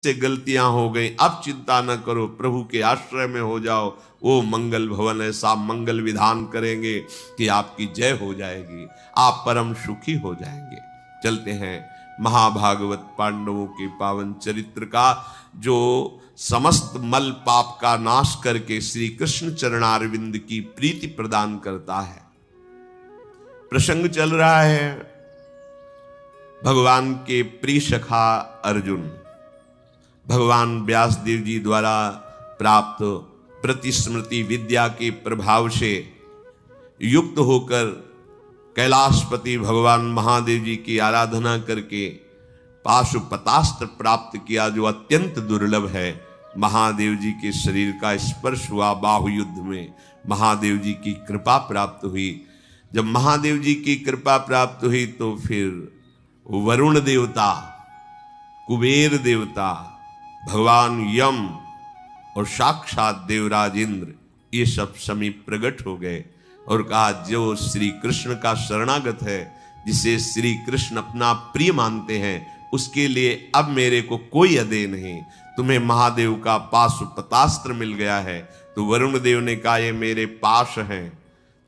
से गलतियां हो गई, अब चिंता न करो, प्रभु के आश्रय में हो जाओ, वो मंगल भवन ऐसा मंगल विधान करेंगे कि आपकी जय हो जाएगी, आप परम सुखी हो जाएंगे। चलते हैं महाभागवत पांडवों के पावन चरित्र का, जो समस्त मल पाप का नाश करके श्री कृष्ण चरणारविंद की प्रीति प्रदान करता है। प्रसंग चल रहा है भगवान के प्रिय सखा अर्जुन भगवान व्यासदेव जी द्वारा प्राप्त प्रतिस्मृति विद्या के प्रभाव से युक्त होकर कैलाशपति भगवान महादेव जी की आराधना करके पाशुपतास्त्र प्राप्त किया, जो अत्यंत दुर्लभ है। महादेव जी के शरीर का स्पर्श हुआ, बाहु युद्ध में महादेव जी की कृपा प्राप्त हुई। जब महादेव जी की कृपा प्राप्त हुई तो फिर वरुण देवता, कुबेर देवता, भगवान यम और साक्षात देवराज इंद्र ये सब समीप प्रकट हो गए और कहा, जो श्री कृष्ण का शरणागत है, जिसे श्री कृष्ण अपना प्रिय मानते हैं, उसके लिए अब मेरे को कोई अदेय नहीं। तुम्हें महादेव का पाशुपतास्त्र मिल गया है। तो वरुण देव ने कहा, ये मेरे पास है,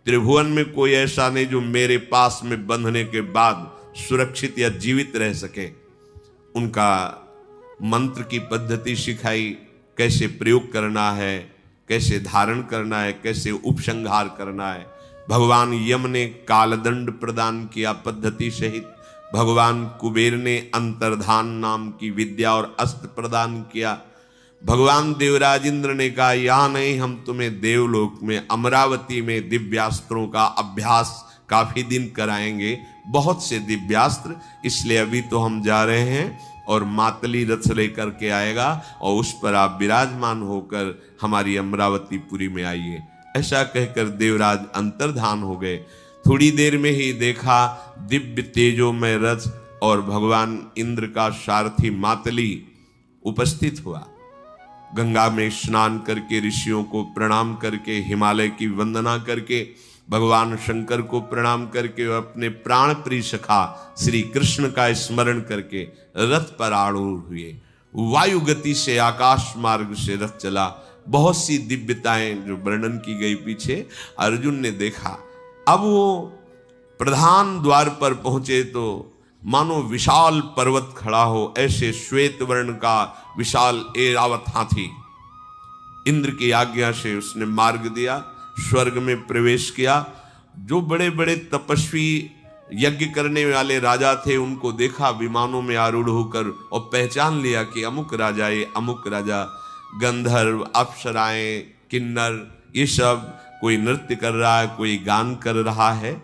त्रिभुवन में कोई ऐसा नहीं जो मेरे पास में बंधने के बाद सुरक्षित या जीवित रह सके। उनका मंत्र की पद्धति सिखाई, कैसे प्रयोग करना है, कैसे धारण करना है, कैसे उपसंहार करना है। भगवान यम ने कालदंड प्रदान किया पद्धति सहित, भगवान कुबेर ने अंतर्धान नाम की विद्या और अस्त्र प्रदान किया। भगवान देवराज इंद्र ने कहा, यहाँ नहीं, हम तुम्हें देवलोक में अमरावती में दिव्यास्त्रों का अभ्यास काफी दिन कराएंगे, बहुत से दिव्यास्त्र, इसलिए अभी तो हम जा रहे हैं और मातली रथ लेकर के आएगा और उस पर आप विराजमान होकर हमारी अमरावतीपुरी में आइए। ऐसा कहकर देवराज अंतर्धान हो गए। थोड़ी देर में ही देखा दिव्य तेजो में रथ और भगवान इंद्र का सारथी मातली उपस्थित हुआ। गंगा में स्नान करके, ऋषियों को प्रणाम करके, हिमालय की वंदना करके, भगवान शंकर को प्रणाम करके, अपने प्राण प्रिय सखा श्री कृष्ण का स्मरण करके रथ पर आरूढ़ हुए। वायु गति से आकाश मार्ग से रथ चला। बहुत सी दिव्यताएं जो वर्णन की गई पीछे अर्जुन ने देखा। अब वो प्रधान द्वार पर पहुंचे तो मानो विशाल पर्वत खड़ा हो, ऐसे श्वेत वर्ण का विशाल ऐरावत हाथी। इंद्र की आज्ञा से उसने मार्ग दिया, स्वर्ग में प्रवेश किया। जो बड़े बड़े तपस्वी यज्ञ करने वाले राजा थे, उनको देखा विमानों में आरूढ़ होकर और पहचान लिया कि अमुक राजा, ये अमुक राजा। गंधर्व, अप्सराएं, किन्नर, ये सब कोई नृत्य कर रहा है, कोई गान कर रहा है।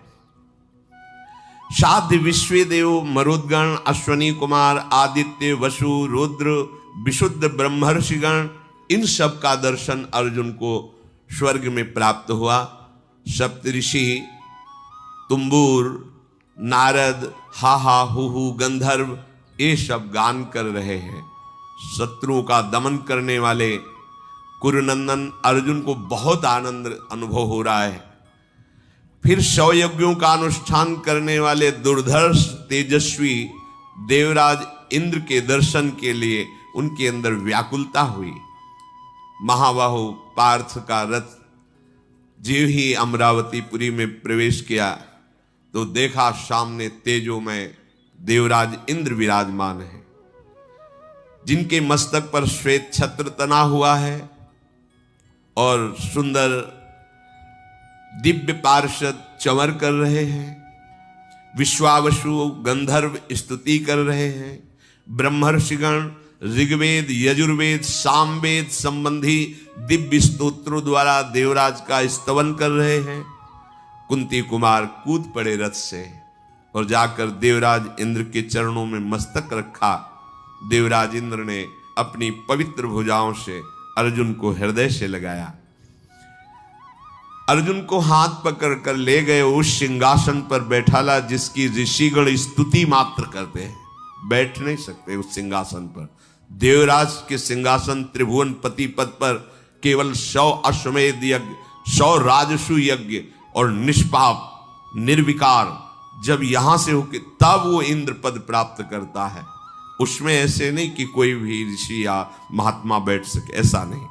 साध्य विश्वदेव, मरुद्गण, अश्वनी कुमार, आदित्य, वसु, रुद्र, विशुद्ध ब्रह्मर्षिगण, इन सब का दर्शन अर्जुन को स्वर्ग में प्राप्त हुआ। सप्तऋषि, तुम्बूर, नारद, हा हा हु हु, गंधर्व, ये सब गान कर रहे हैं। शत्रुओं का दमन करने वाले कुरुनंदन अर्जुन को बहुत आनंद अनुभव हो रहा है। फिर 100 यज्ञों का अनुष्ठान करने वाले दुर्धर्ष तेजस्वी देवराज इंद्र के दर्शन के लिए उनके अंदर व्याकुलता हुई। महाबाहु पार्थ का रथ जीव ही अमरावतीपुरी में प्रवेश किया तो देखा सामने तेजो में देवराज इंद्र विराजमान है, जिनके मस्तक पर श्वेत छत्र तना हुआ है और सुंदर दिव्य पार्षद चमर कर रहे हैं। विश्वावसु गंधर्व स्तुति कर रहे हैं। ब्रह्मर्षिगण ऋग्वेद, यजुर्वेद, सामवेद संबंधी दिव्य स्तोत्रों द्वारा देवराज का स्तवन कर रहे हैं। कुंती कुमार कूद पड़े रथ से और जाकर देवराज इंद्र के चरणों में मस्तक रखा। देवराज इंद्र ने अपनी पवित्र भुजाओं से अर्जुन को हृदय से लगाया। अर्जुन को हाथ पकड़कर ले गए, उस सिंहासन पर बैठाला जिसकी ऋषिगण स्तुति मात्र करते हैं, बैठ नहीं सकते उस सिंहासन पर। देवराज के सिंहासन त्रिभुवन पति पद पर केवल 100 अश्वमेध यज्ञ, 100 राजसु यज्ञ और निष्पाप निर्विकार जब यहां से होके तब वो इंद्र पद प्राप्त करता है। उसमें ऐसे नहीं कि कोई भी ऋषि या महात्मा बैठ सके, ऐसा नहीं।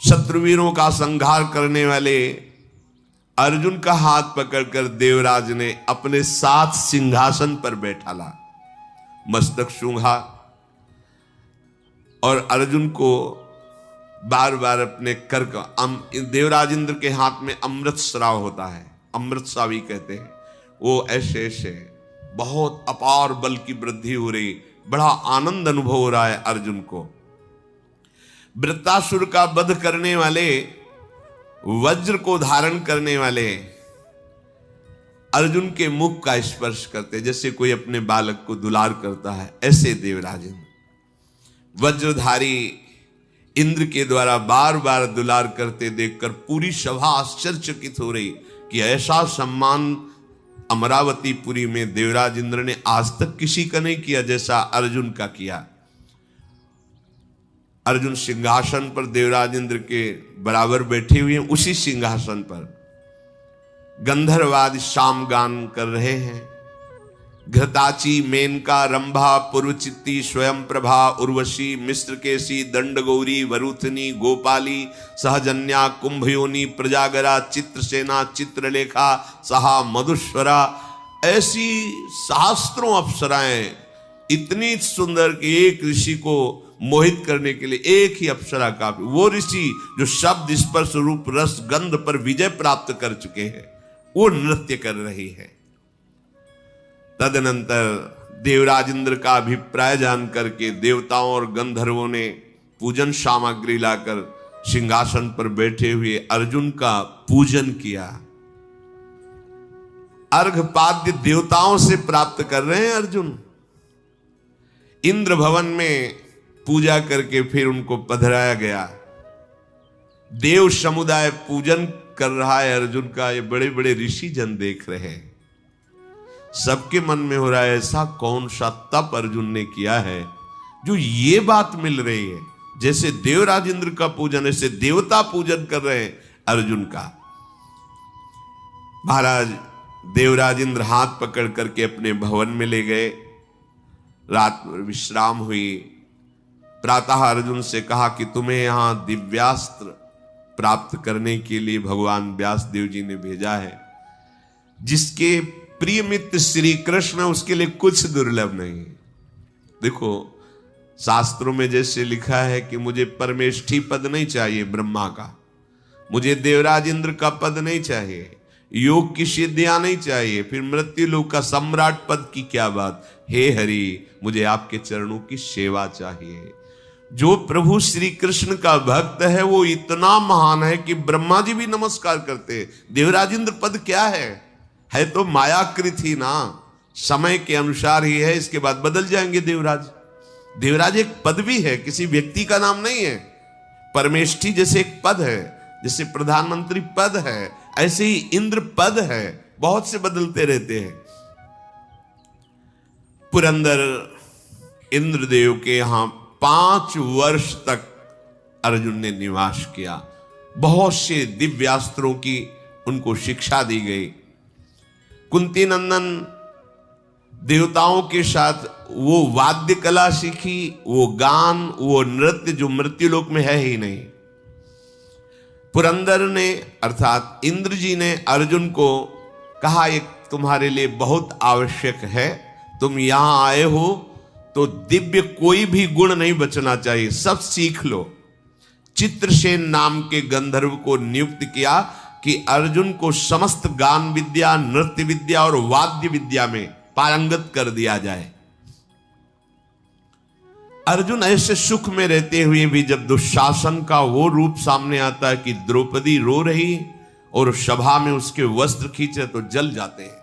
शत्रुवीरों का संहार करने वाले अर्जुन का हाथ पकड़कर देवराज ने अपने साथ सिंहासन पर बैठाला, मस्तक सूंघा और अर्जुन को बार बार अपने कर का देवराज इंद्र के हाथ में अमृत स्राव होता है, अमृत सावी कहते हैं। वो ऐसे ऐसे बहुत अपार बल की वृद्धि हो रही, बड़ा आनंद अनुभव हो रहा है अर्जुन को। वृत्तासुर का वध करने वाले, वज्र को धारण करने वाले अर्जुन के मुख का स्पर्श करते, जैसे कोई अपने बालक को दुलार करता है, ऐसे देवराज इंद्र वज्रधारी इंद्र के द्वारा बार बार दुलार करते देखकर पूरी सभा आश्चर्यचकित हो रही कि ऐसा सम्मान अमरावतीपुरी में देवराज इंद्र ने आज तक किसी का नहीं किया जैसा अर्जुन का किया। अर्जुन सिंहासन पर देवराज इंद्र के बराबर बैठे हुए हैं, उसी सिंहासन पर गंधर्वाद शाम गान कर रहे हैं। घृताची, मेनका, रंभा, पूर्वचित्ती, स्वयं प्रभा, उर्वशी, मिश्रकेशी, दंडगौरी, वरुथनी, गोपाली, सहजन्या, कुंभयोनी, प्रजागरा, चित्रसेना, चित्रलेखा, सहा, मधुश्वरा, ऐसी सहस्त्रों अप्सराएं इतनी सुंदर कि एक ऋषि को मोहित करने के लिए एक ही अप्सरा काफी। वो ऋषि जो शब्द, स्पर्श, रूप, रस, गंध पर विजय प्राप्त कर चुके हैं, वो नृत्य कर रही है। तदनंतर देवराज इंद्र का अभिप्राय जान करके देवताओं और गंधर्वों ने पूजन सामग्री लाकर सिंहासन पर बैठे हुए अर्जुन का पूजन किया। अर्घपाद्य देवताओं से प्राप्त कर रहे हैं अर्जुन। इंद्र भवन में पूजा करके फिर उनको पधराया गया। देव समुदाय पूजन कर रहा है अर्जुन का, ये बड़े बड़े ऋषि जन देख रहे हैं। सबके मन में हो रहा है ऐसा कौन सा तप अर्जुन ने किया है जो ये बात मिल रही है। जैसे देवराज इंद्र का पूजन, ऐसे देवता पूजन कर रहे हैं अर्जुन का। महाराज देवराज इंद्र हाथ पकड़ करके अपने भवन में ले गए। रात विश्राम हुई। प्रातः अर्जुन से कहा कि तुम्हें यहां दिव्यास्त्र प्राप्त करने के लिए भगवान व्यास देव जी ने भेजा है। जिसके प्रिय मित्र श्री कृष्ण, उसके लिए कुछ दुर्लभ नहीं। देखो शास्त्रों में जैसे लिखा है कि मुझे परमेष्ठी पद नहीं चाहिए ब्रह्मा का, मुझे देवराज इंद्र का पद नहीं चाहिए, योग की सिद्धियां नहीं चाहिए, फिर मृत्यु लोक का सम्राट पद की क्या बात। हे हरि, मुझे आपके चरणों की सेवा चाहिए। जो प्रभु श्री कृष्ण का भक्त है वो इतना महान है कि ब्रह्मा जी भी नमस्कार करते। देवराज इंद्र पद क्या है तो मायाकृत ही ना, समय के अनुसार ही है, इसके बाद बदल जाएंगे देवराज। देवराज एक पद भी है, किसी व्यक्ति का नाम नहीं है। परमेष्ठी जैसे एक पद है, जैसे प्रधानमंत्री पद है, ऐसे ही इंद्र पद है, बहुत से बदलते रहते हैं। पुरंदर इंद्रदेव के यहां 5 वर्ष तक अर्जुन ने निवास किया। बहुत से दिव्यास्त्रों की उनको शिक्षा दी गई। कुंती नंदन देवताओं के साथ वो वाद्य कला सीखी, वो गान, वो नृत्य जो मृत्युलोक में है ही नहीं। पुरंदर ने अर्थात इंद्र जी ने अर्जुन को कहा, एक तुम्हारे लिए बहुत आवश्यक है, तुम यहां आए हो तो दिव्य कोई भी गुण नहीं बचना चाहिए, सब सीख लो। चित्रसेन नाम के गंधर्व को नियुक्त किया कि अर्जुन को समस्त गान विद्या, नृत्य विद्या और वाद्य विद्या में पारंगत कर दिया जाए। अर्जुन ऐसे सुख में रहते हुए भी जब दुशासन का वो रूप सामने आता है कि द्रौपदी रो रही और सभा में उसके वस्त्र खींचे तो जल जाते हैं।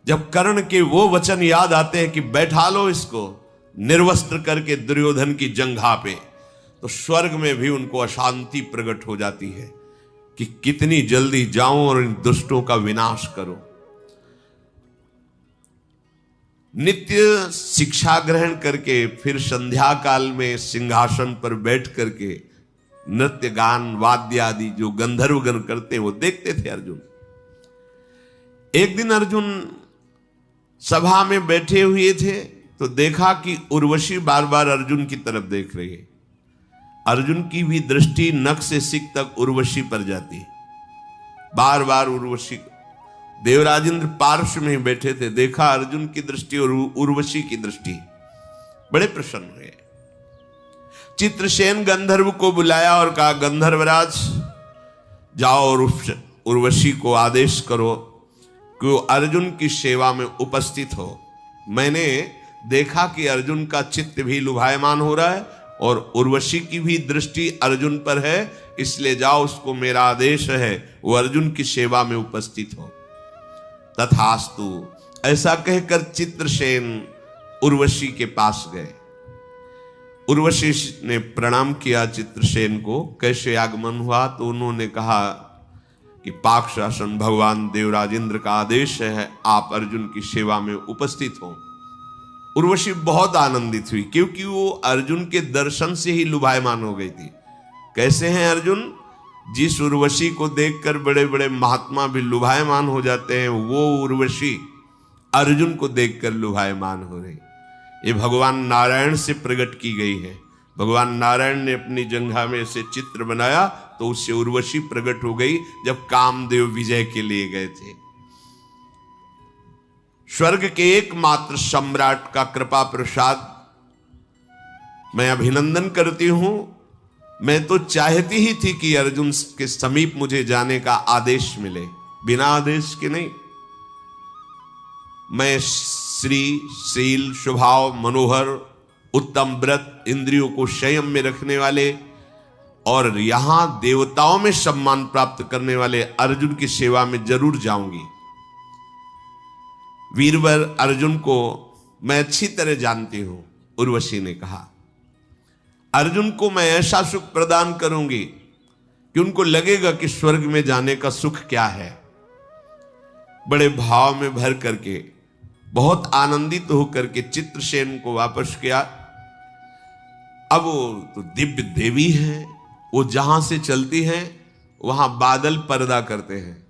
जब कर्ण के वो वचन याद आते हैं कि बैठा लो इसको निर्वस्त्र करके दुर्योधन की जंघा पे, तो स्वर्ग में भी उनको अशांति प्रकट हो जाती है कि कितनी जल्दी जाऊं और इन दुष्टों का विनाश करो। नित्य शिक्षा ग्रहण करके फिर संध्या काल में सिंहासन पर बैठ करके नृत्य गान वाद्य आदि जो गंधर्व गण करते वो देखते थे अर्जुन। एक दिन अर्जुन सभा में बैठे हुए थे, तो देखा कि उर्वशी बार बार अर्जुन की तरफ देख रही है। अर्जुन की भी दृष्टि नख से सिक तक उर्वशी पर जाती है। बार बार उर्वशी, देवराजेंद्र पार्श्व में बैठे थे, देखा अर्जुन की दृष्टि और उर्वशी की दृष्टि, बड़े प्रसन्न हुए। चित्रसेन गंधर्व को बुलाया और कहा, गंधर्वराज जाओ और उर्वशी को आदेश करो कि वो अर्जुन की सेवा में उपस्थित हो। मैंने देखा कि अर्जुन का चित्त भी लुभायमान हो रहा है और उर्वशी की भी दृष्टि अर्जुन पर है, इसलिए जाओ, उसको मेरा आदेश है वो अर्जुन की सेवा में उपस्थित हो। तथास्तु, ऐसा कहकर चित्रसेन उर्वशी के पास गए। उर्वशी ने प्रणाम किया चित्रसेन को। कैसे आगमन हुआ? तो उन्होंने कहा कि पाक शासन भगवान देवराजेंद्र का आदेश है, आप अर्जुन की सेवा में उपस्थित हो। उर्वशी बहुत आनंदित हुई क्योंकि वो अर्जुन के दर्शन से ही लुभायमान हो गई थी। कैसे हैं अर्जुन? जिस उर्वशी को देखकर बड़े बड़े महात्मा भी लुभायमान हो जाते हैं, वो उर्वशी अर्जुन को देखकर लुभायमान हो रही। ये भगवान नारायण से प्रकट की गई है। भगवान नारायण ने अपनी जंघा में से चित्र बनाया तो उससे उर्वशी प्रकट हो गई जब कामदेव विजय के लिए गए थे। स्वर्ग के एकमात्र सम्राट का कृपा प्रसाद मैं अभिनंदन करती हूं। मैं तो चाहती ही थी कि अर्जुन के समीप मुझे जाने का आदेश मिले, बिना आदेश के नहीं। मैं श्री शील स्वभाव मनोहर उत्तम व्रत इंद्रियों को संयम में रखने वाले और यहां देवताओं में सम्मान प्राप्त करने वाले अर्जुन की सेवा में जरूर जाऊंगी। वीरवर अर्जुन को मैं अच्छी तरह जानती हूं, उर्वशी ने कहा। अर्जुन को मैं ऐसा सुख प्रदान करूंगी कि उनको लगेगा कि स्वर्ग में जाने का सुख क्या है। बड़े भाव में भर करके, बहुत आनंदित होकर के चित्रसेन को वापस किया। अब वो तो दिव्य देवी है, वो जहां से चलती हैं वहां बादल पर्दा करते हैं।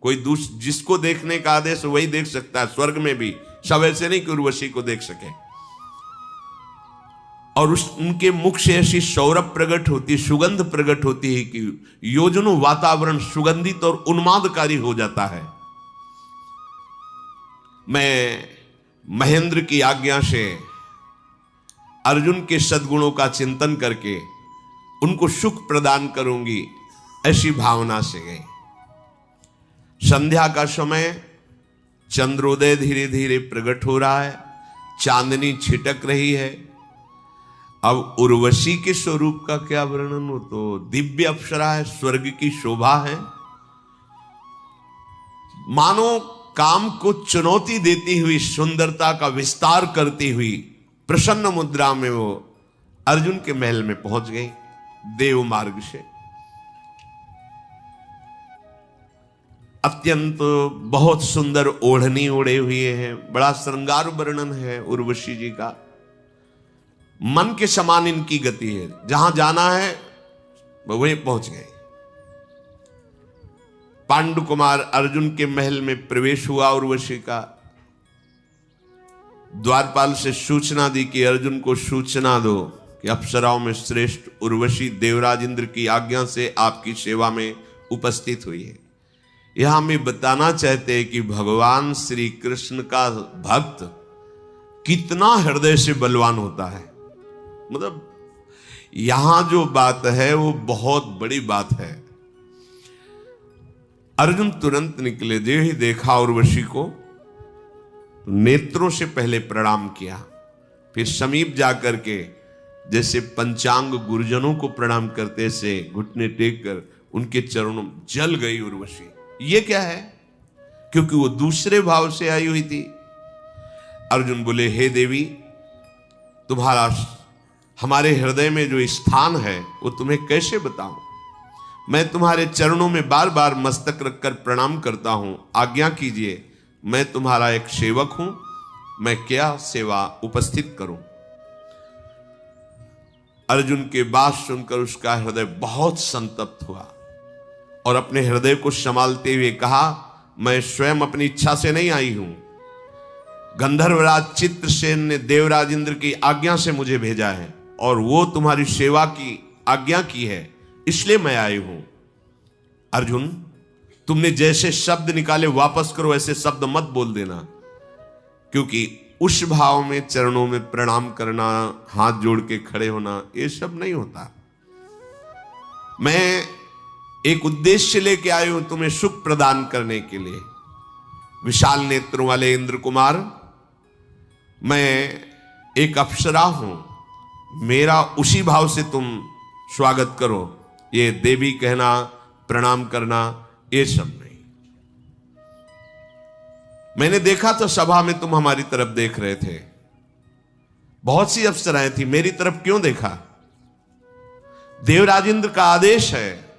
कोई जिसको देखने का आदेश वही देख सकता है। स्वर्ग में भी सब ऐसे नहीं कि उर्वशी को देख सके। और उनके मुख से ऐसी सौरभ प्रकट होती, सुगंध प्रकट होती है कि योजनों वातावरण सुगंधित और उन्मादकारी हो जाता है। मैं महेंद्र की आज्ञा से अर्जुन के सद्गुणों का चिंतन करके उनको सुख प्रदान करूंगी, ऐसी भावना से गई। संध्या का समय, चंद्रोदय धीरे धीरे प्रकट हो रहा है, चांदनी छिटक रही है। अब उर्वशी के स्वरूप का क्या वर्णन हो, तो दिव्य अप्सरा है, स्वर्ग की शोभा है। मानो काम को चुनौती देती हुई, सुंदरता का विस्तार करती हुई प्रसन्न मुद्रा में वो अर्जुन के महल में पहुंच गई देव मार्ग से। अत्यंत बहुत सुंदर ओढ़नी ओढ़े हुए हैं, बड़ा श्रृंगार वर्णन है उर्वशी जी का। मन के समान इनकी गति है, जहां जाना है वहीं पहुंच गए। पांडु कुमार अर्जुन के महल में प्रवेश हुआ उर्वशी का। द्वारपाल से सूचना दी कि अर्जुन को सूचना दो कि अप्सराओं में श्रेष्ठ उर्वशी देवराज इंद्र की आज्ञा से आपकी सेवा में उपस्थित हुई है। यह हमें बताना चाहते हैं कि भगवान श्री कृष्ण का भक्त कितना हृदय से बलवान होता है। मतलब यहां जो बात है वो बहुत बड़ी बात है। अर्जुन तुरंत निकले, जो ही देखा उर्वशी को तो नेत्रों से पहले प्रणाम किया, फिर समीप जाकर के जैसे पंचांग गुरुजनों को प्रणाम करते से घुटने टेक कर उनके चरणों जल गई उर्वशी। ये क्या है? क्योंकि वो दूसरे भाव से आई हुई थी। अर्जुन बोले, हे देवी, तुम्हारा हमारे हृदय में जो स्थान है वो तुम्हें कैसे बताऊं? मैं तुम्हारे चरणों में बार बार मस्तक रखकर प्रणाम करता हूं, आज्ञा कीजिए, मैं तुम्हारा एक सेवक हूं, मैं क्या सेवा उपस्थित करूं? अर्जुन के बात सुनकर उसका हृदय बहुत संतप्त हुआ और अपने हृदय को संभालते हुए कहा, मैं स्वयं अपनी इच्छा से नहीं आई हूं, गंधर्वराज चित्रसेन ने देवराज इंद्र की आज्ञा से मुझे भेजा है और वो तुम्हारी सेवा की आज्ञा की है, इसलिए मैं आई हूं। अर्जुन, तुमने जैसे शब्द निकाले वापस करो, ऐसे शब्द मत बोल देना, क्योंकि उस भाव में चरणों में प्रणाम करना, हाथ जोड़ के खड़े होना, ये सब नहीं होता। मैं एक उद्देश्य लेके आया हूं तुम्हें सुख प्रदान करने के लिए। विशाल नेत्रों वाले इंद्र कुमार, मैं एक अप्सरा हूं, मेरा उसी भाव से तुम स्वागत करो। ये देवी कहना, प्रणाम करना, ये सब नहीं। मैंने देखा तो सभा में तुम हमारी तरफ देख रहे थे, बहुत सी अप्सराएं थी, मेरी तरफ क्यों देखा? देवराज इंद्र का आदेश है,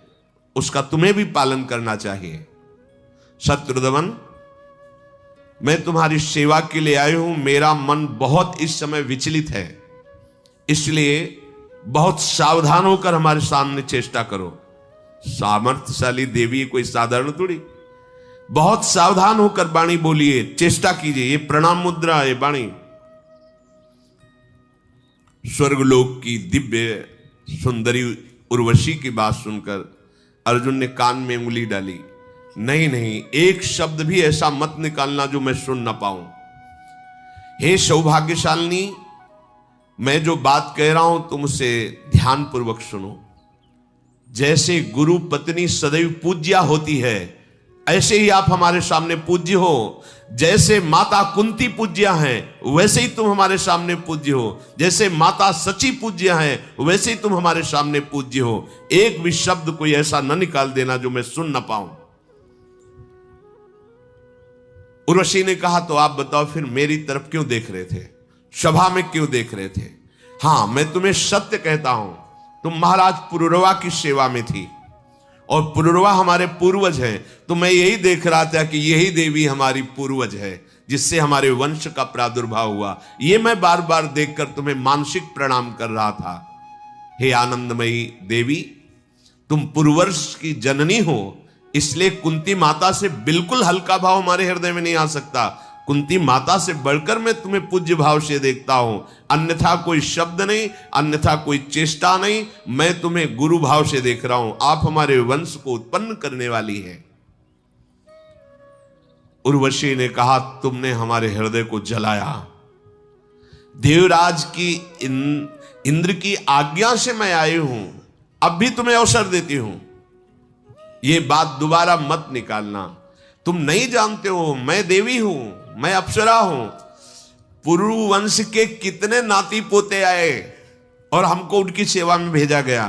उसका तुम्हें भी पालन करना चाहिए। शत्रुदमन, मैं तुम्हारी सेवा के लिए आया हूं, मेरा मन बहुत इस समय विचलित है, इसलिए बहुत सावधान होकर हमारे सामने चेष्टा करो। सामर्थ्यशाली देवी कोई साधारण थोड़ी, बहुत सावधान होकर वाणी बोलिए, चेष्टा कीजिए। ये प्रणाम मुद्रा है वाणी। स्वर्गलोक की दिव्य सुंदरी उर्वशी की बात सुनकर अर्जुन ने कान में उंगली डाली। नहीं नहीं, एक शब्द भी ऐसा मत निकालना जो मैं सुन ना पाऊं। हे सौभाग्यशालिनी, मैं जो बात कह रहा हूं तुम उसे ध्यान पूर्वक सुनो। जैसे गुरु पत्नी सदैव पूज्या होती है, ऐसे ही आप हमारे सामने पूज्य हो। जैसे माता कुंती पूज्या हैं, वैसे ही तुम हमारे सामने पूज्य हो। जैसे माता सची पूज्या हैं, वैसे ही तुम हमारे सामने पूज्य हो। एक भी शब्द कोई ऐसा न निकाल देना जो मैं सुन ना पाऊं। उर्वशी ने कहा, तो आप बताओ फिर मेरी तरफ क्यों देख रहे थे, सभा में क्यों देख रहे थे? हां, मैं तुम्हें सत्य कहता हूं, तुम महाराज पुरुरवा की सेवा में थी और पुरुरवा हमारे पूर्वज हैं। तो मैं यही देख रहा था कि यही देवी हमारी पूर्वज है, जिससे हमारे वंश का प्रादुर्भाव हुआ। ये मैं बार बार देखकर तुम्हें मानसिक प्रणाम कर रहा था। हे आनंदमयी देवी, तुम पूर्ववर्ष की जननी हो, इसलिए कुंती माता से बिल्कुल हल्का भाव हमारे हृदय में नहीं आ सकता। कुंती माता से बढ़कर मैं तुम्हें पूज्य भाव से देखता हूं, अन्यथा कोई शब्द नहीं, अन्यथा कोई चेष्टा नहीं। मैं तुम्हें गुरु भाव से देख रहा हूं, आप हमारे वंश को उत्पन्न करने वाली हैं। उर्वशी ने कहा, तुमने हमारे हृदय को जलाया। देवराज की इंद्र की आज्ञा से मैं आई हूं, अब भी तुम्हें अवसर देती हूं। ये बात दोबारा मत निकालना। तुम नहीं जानते हो, मैं देवी हूं, मैं अप्सरा हूं। पुरु वंश के कितने नाती पोते आए और हमको उनकी सेवा में भेजा गया।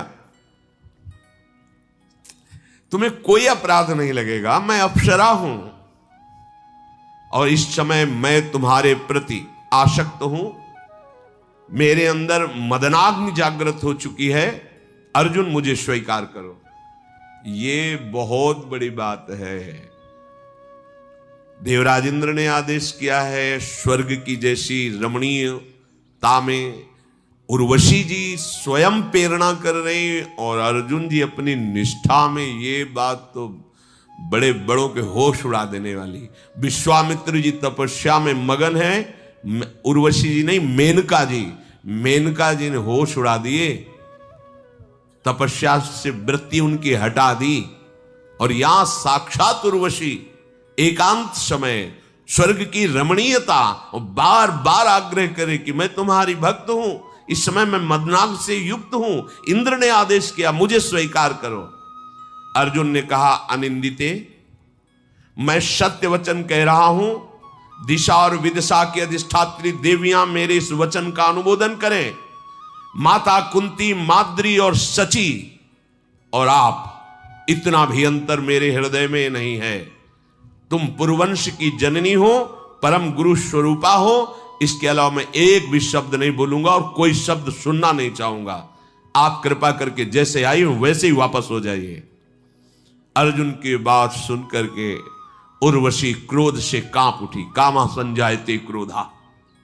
तुम्हें कोई अपराध नहीं लगेगा, मैं अप्सरा हूं और इस समय मैं तुम्हारे प्रति आसक्त हूं। मेरे अंदर मदनाग्नि जागृत हो चुकी है। अर्जुन, मुझे स्वीकार करो। ये बहुत बड़ी बात है। देवराज इंद्र ने आदेश किया है, स्वर्ग की जैसी रमणीयता में उर्वशी जी स्वयं प्रेरणा कर रहे और अर्जुन जी अपनी निष्ठा में। ये बात तो बड़े बड़ों के होश उड़ा देने वाली। विश्वामित्र जी तपस्या में मगन है, उर्वशी जी नहीं, मेनका जी। मेनका जी ने होश उड़ा दिए, तपस्या से वृत्ति उनकी हटा दी। और यहां साक्षात उर्वशी एकांत समय स्वर्ग की रमणीयता और बार बार आग्रह करे कि मैं तुम्हारी भक्त हूं, इस समय मैं मदनाग से युक्त हूं, इंद्र ने आदेश किया, मुझे स्वीकार करो। अर्जुन ने कहा, अनिंदिते, मैं सत्य वचन कह रहा हूं। दिशा और विदिशा की अधिष्ठात्री देवियां मेरे इस वचन का अनुमोदन करें। माता कुंती, माद्री और सची और आप, इतना भी अंतर मेरे हृदय में नहीं है। तुम पुरवंश की जननी हो, परम गुरु स्वरूपा हो। इसके अलावा मैं एक भी शब्द नहीं बोलूंगा और कोई शब्द सुनना नहीं चाहूंगा। आप कृपा करके जैसे आई हूं वैसे ही वापस हो जाइए। अर्जुन की बात सुन करके उर्वशी क्रोध से कांप उठी। कामा संजायते क्रोधा,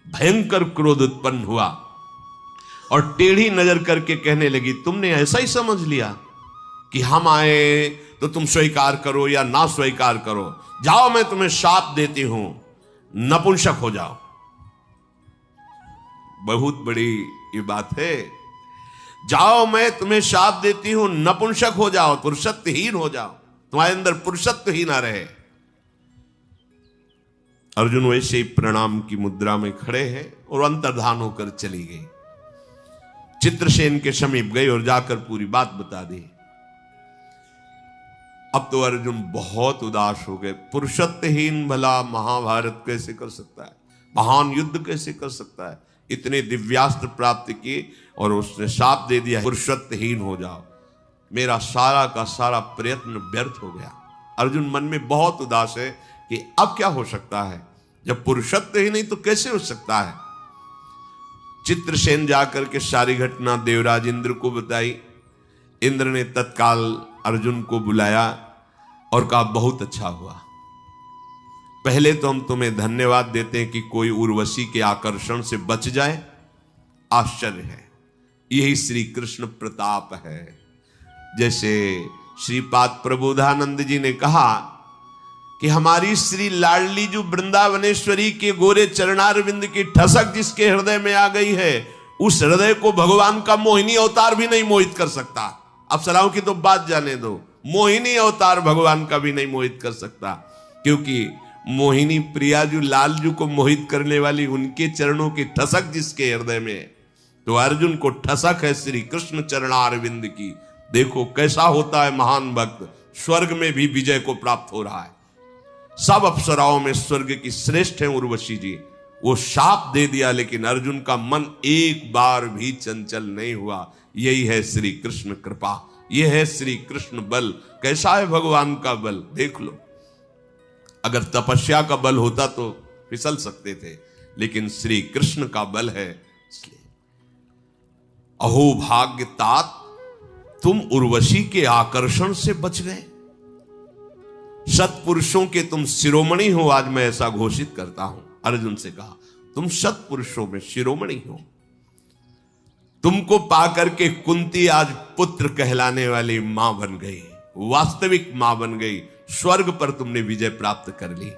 भयंकर क्रोध उत्पन्न हुआ और टेढ़ी नजर करके कहने लगी, तुमने ऐसा ही समझ लिया कि हम आए तो तुम स्वीकार करो या ना स्वीकार करो। जाओ, मैं तुम्हें शाप देती हूं, नपुंसक हो जाओ। बहुत बड़ी ये बात है। जाओ मैं तुम्हें शाप देती हूं, नपुंसक हो जाओ, पुरुषत्वहीन हो जाओ, तुम्हारे अंदर पुरुषत्व ही ना रहे। अर्जुन वैसे ही प्रणाम की मुद्रा में खड़े हैं और अंतर्धान होकर चली गई। चित्रसेन के समीप गई और जाकर पूरी बात बता दी। अब तो अर्जुन बहुत उदास हो गए। पुरुषत्वहीन भला महाभारत कैसे कर सकता है, महान युद्ध कैसे कर सकता है, इतने दिव्यास्त्र प्राप्त किए और उसने शाप दे दिया पुरुषत्वहीन हो जाओ। मेरा सारा का सारा प्रयत्न व्यर्थ हो गया। अर्जुन मन में बहुत उदास है कि अब क्या हो सकता है, जब पुरुषत्व ही नहीं तो कैसे हो सकता है। चित्रसेन जाकर के सारी घटना देवराज इंद्र को बताई। इंद्र ने तत्काल अर्जुन को बुलाया और कहा बहुत अच्छा हुआ। पहले तो हम तुम्हें धन्यवाद देते हैं कि कोई उर्वशी के आकर्षण से बच जाए, आश्चर्य है। यही श्री कृष्ण प्रताप है। जैसे श्रीपाद प्रबोधानंद जी ने कहा कि हमारी श्री लाडली जो वृंदावनेश्वरी के गोरे चरणारविंद की ठसक जिसके हृदय में आ गई है, उस हृदय को भगवान का मोहिनी अवतार भी नहीं मोहित कर सकता। अप्सराओं की तो बात जाने दो, मोहिनी अवतार भगवान का भी नहीं मोहित कर सकता, क्योंकि मोहिनी प्रिया जो लालजू को मोहित करने वाली उनके चरणों की ठसक जिसके हृदय में, तो अर्जुन को ठसक है श्री कृष्ण चरणारविंद की। देखो कैसा होता है महान भक्त, स्वर्ग में भी विजय को प्राप्त हो रहा है। सब अप्सराओं में स्वर्ग की श्रेष्ठ है उर्वशी जी। वो शाप दे दिया लेकिन अर्जुन का मन एक बार भी चंचल नहीं हुआ। यही है श्री कृष्ण कृपा, यह है श्री कृष्ण बल। कैसा है भगवान का बल, देख लो। अगर तपस्या का बल होता तो फिसल सकते थे, लेकिन श्री कृष्ण का बल है। इसलिए अहो भाग्य तात, तुम उर्वशी के आकर्षण से बच गए। सत्पुरुषों के तुम शिरोमणि हो, आज मैं ऐसा घोषित करता हूं। अर्जुन से कहा तुम सत्पुरुषों में शिरोमणि हो। तुमको पाकर के कुंती आज पुत्र कहलाने वाली मां बन गई, वास्तविक मां बन गई। स्वर्ग पर तुमने विजय प्राप्त कर ली।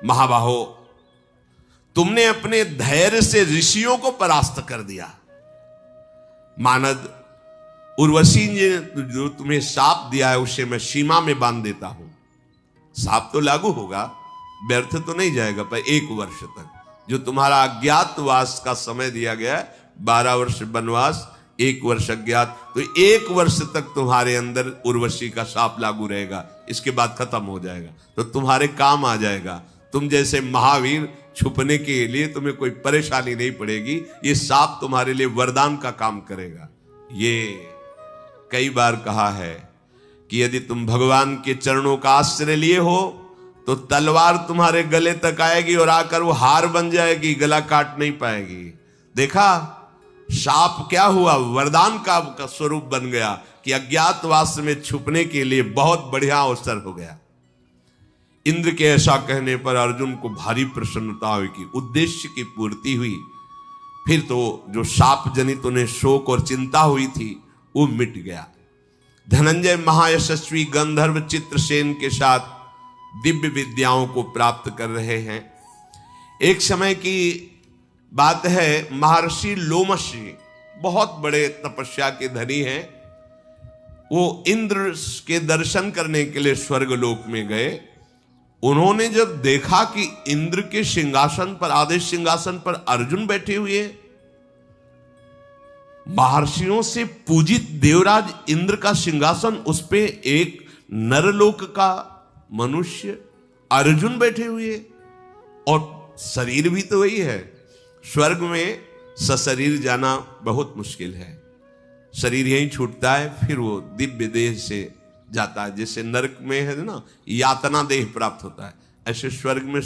महाबाहो, तुमने अपने धैर्य से ऋषियों को परास्त कर दिया। मानद, उर्वशी ने जो तुम्हें शाप दिया है उसे मैं सीमा में बांध देता हूं। शाप तो लागू होगा, व्यर्थ तो नहीं जाएगा, पर 1 वर्ष तक जो तुम्हारा अज्ञातवास का समय दिया गया है, 12 वर्ष वनवास, 1 वर्ष अज्ञात, तो 1 वर्ष तक तुम्हारे अंदर उर्वशी का शाप लागू रहेगा। इसके बाद खत्म हो जाएगा, तो तुम्हारे काम आ जाएगा। तुम जैसे महावीर, छुपने के लिए तुम्हें कोई परेशानी नहीं पड़ेगी। ये शाप तुम्हारे लिए वरदान का काम करेगा। ये कई बार कहा है कि यदि तुम भगवान के चरणों का आश्रय लिए हो तो तलवार तुम्हारे गले तक आएगी और आकर वो हार बन जाएगी, गला काट नहीं पाएगी। देखा, शाप क्या हुआ, वरदान का स्वरूप बन गया कि अज्ञातवास में छुपने के लिए बहुत बढ़िया अवसर हो गया। इंद्र के ऐसा कहने पर अर्जुन को भारी प्रसन्नता हुई कि उद्देश्य की पूर्ति हुई। फिर तो जो शाप जनित उन्हें शोक और चिंता हुई थी वो मिट गया। धनंजय महायशस्वी गंधर्व चित्रसेन के साथ दिव्य विद्याओं को प्राप्त कर रहे हैं। एक समय की बात है, महर्षि लोमश बहुत बड़े तपस्या के धनी हैं। वो इंद्र के दर्शन करने के लिए स्वर्गलोक में गए। उन्होंने जब देखा कि इंद्र के सिंहासन पर, आदेश सिंहासन पर अर्जुन बैठे हुए, महर्षियों से पूजित देवराज इंद्र का सिंहासन, उस पे एक नरलोक का मनुष्य अर्जुन बैठे हुए, और शरीर भी तो वही है। स्वर्ग में सशरीर जाना बहुत मुश्किल है, शरीर यहीं छूटता है, फिर वो दिव्य देह से जाता है। जैसे नरक में है ना, यातना देह प्राप्त होता है, ऐसे स्वर्ग में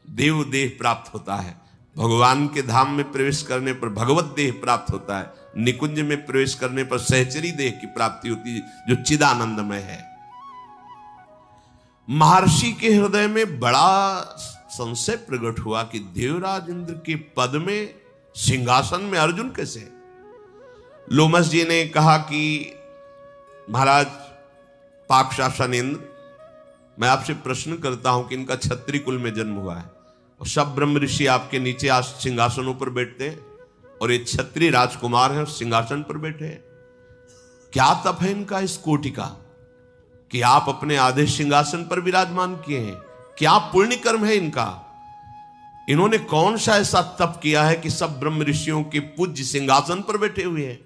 देव देह प्राप्त होता है। भगवान के धाम में प्रवेश करने पर भगवत देह प्राप्त होता है। निकुंज में प्रवेश करने पर सहचरी देह की प्राप्ति होती है, जो चिदानंदमय है। महर्षि के हृदय में बड़ा संशय प्रकट हुआ कि देवराज इंद्र के पद में, सिंहासन में अर्जुन कैसे? लोमस जी ने कहा कि महाराज पाकशासन इंद्र, मैं आपसे प्रश्न करता हूं कि इनका क्षत्रिय कुल में जन्म हुआ है और सब ब्रह्म ऋषि आपके नीचे आज सिंहासनों पर बैठते हैं, और ये क्षत्रिय राजकुमार हैं, सिंहासन पर बैठे हैं। क्या तप है इनका इस कोटि का कि आप अपने आधे सिंहासन पर विराजमान किए हैं? क्या पुण्य कर्म है इनका? इन्होंने कौन सा ऐसा तप किया है कि सब ब्रह्म ऋषियों के पूज्य सिंहासन पर बैठे हुए हैं?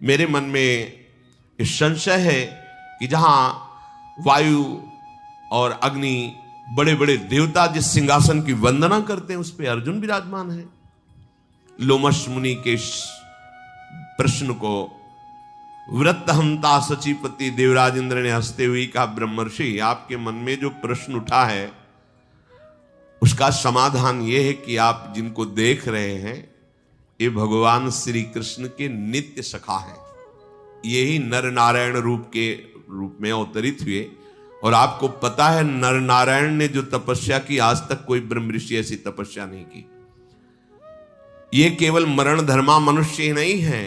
मेरे मन में संशय है कि जहां वायु और अग्नि बड़े बड़े देवता जिस सिंहासन की वंदना करते हैं उस पे अर्जुन विराजमान है। लोमश मुनि के प्रश्न को वृत्तहंता सचिपति देवराज इंद्र ने हंसते हुए कहा, ब्रह्मर्षि आपके मन में जो प्रश्न उठा है उसका समाधान यह है कि आप जिनको देख रहे हैं ये भगवान श्री कृष्ण के नित्य सखा हैं। यही नर नारायण रूप में अवतरित हुए। और आपको पता है नर नारायण ने जो तपस्या की आज तक कोई ब्रह्म ऋषि ऐसी तपस्या नहीं की। ये केवल मरण धर्मा मनुष्य ही नहीं है,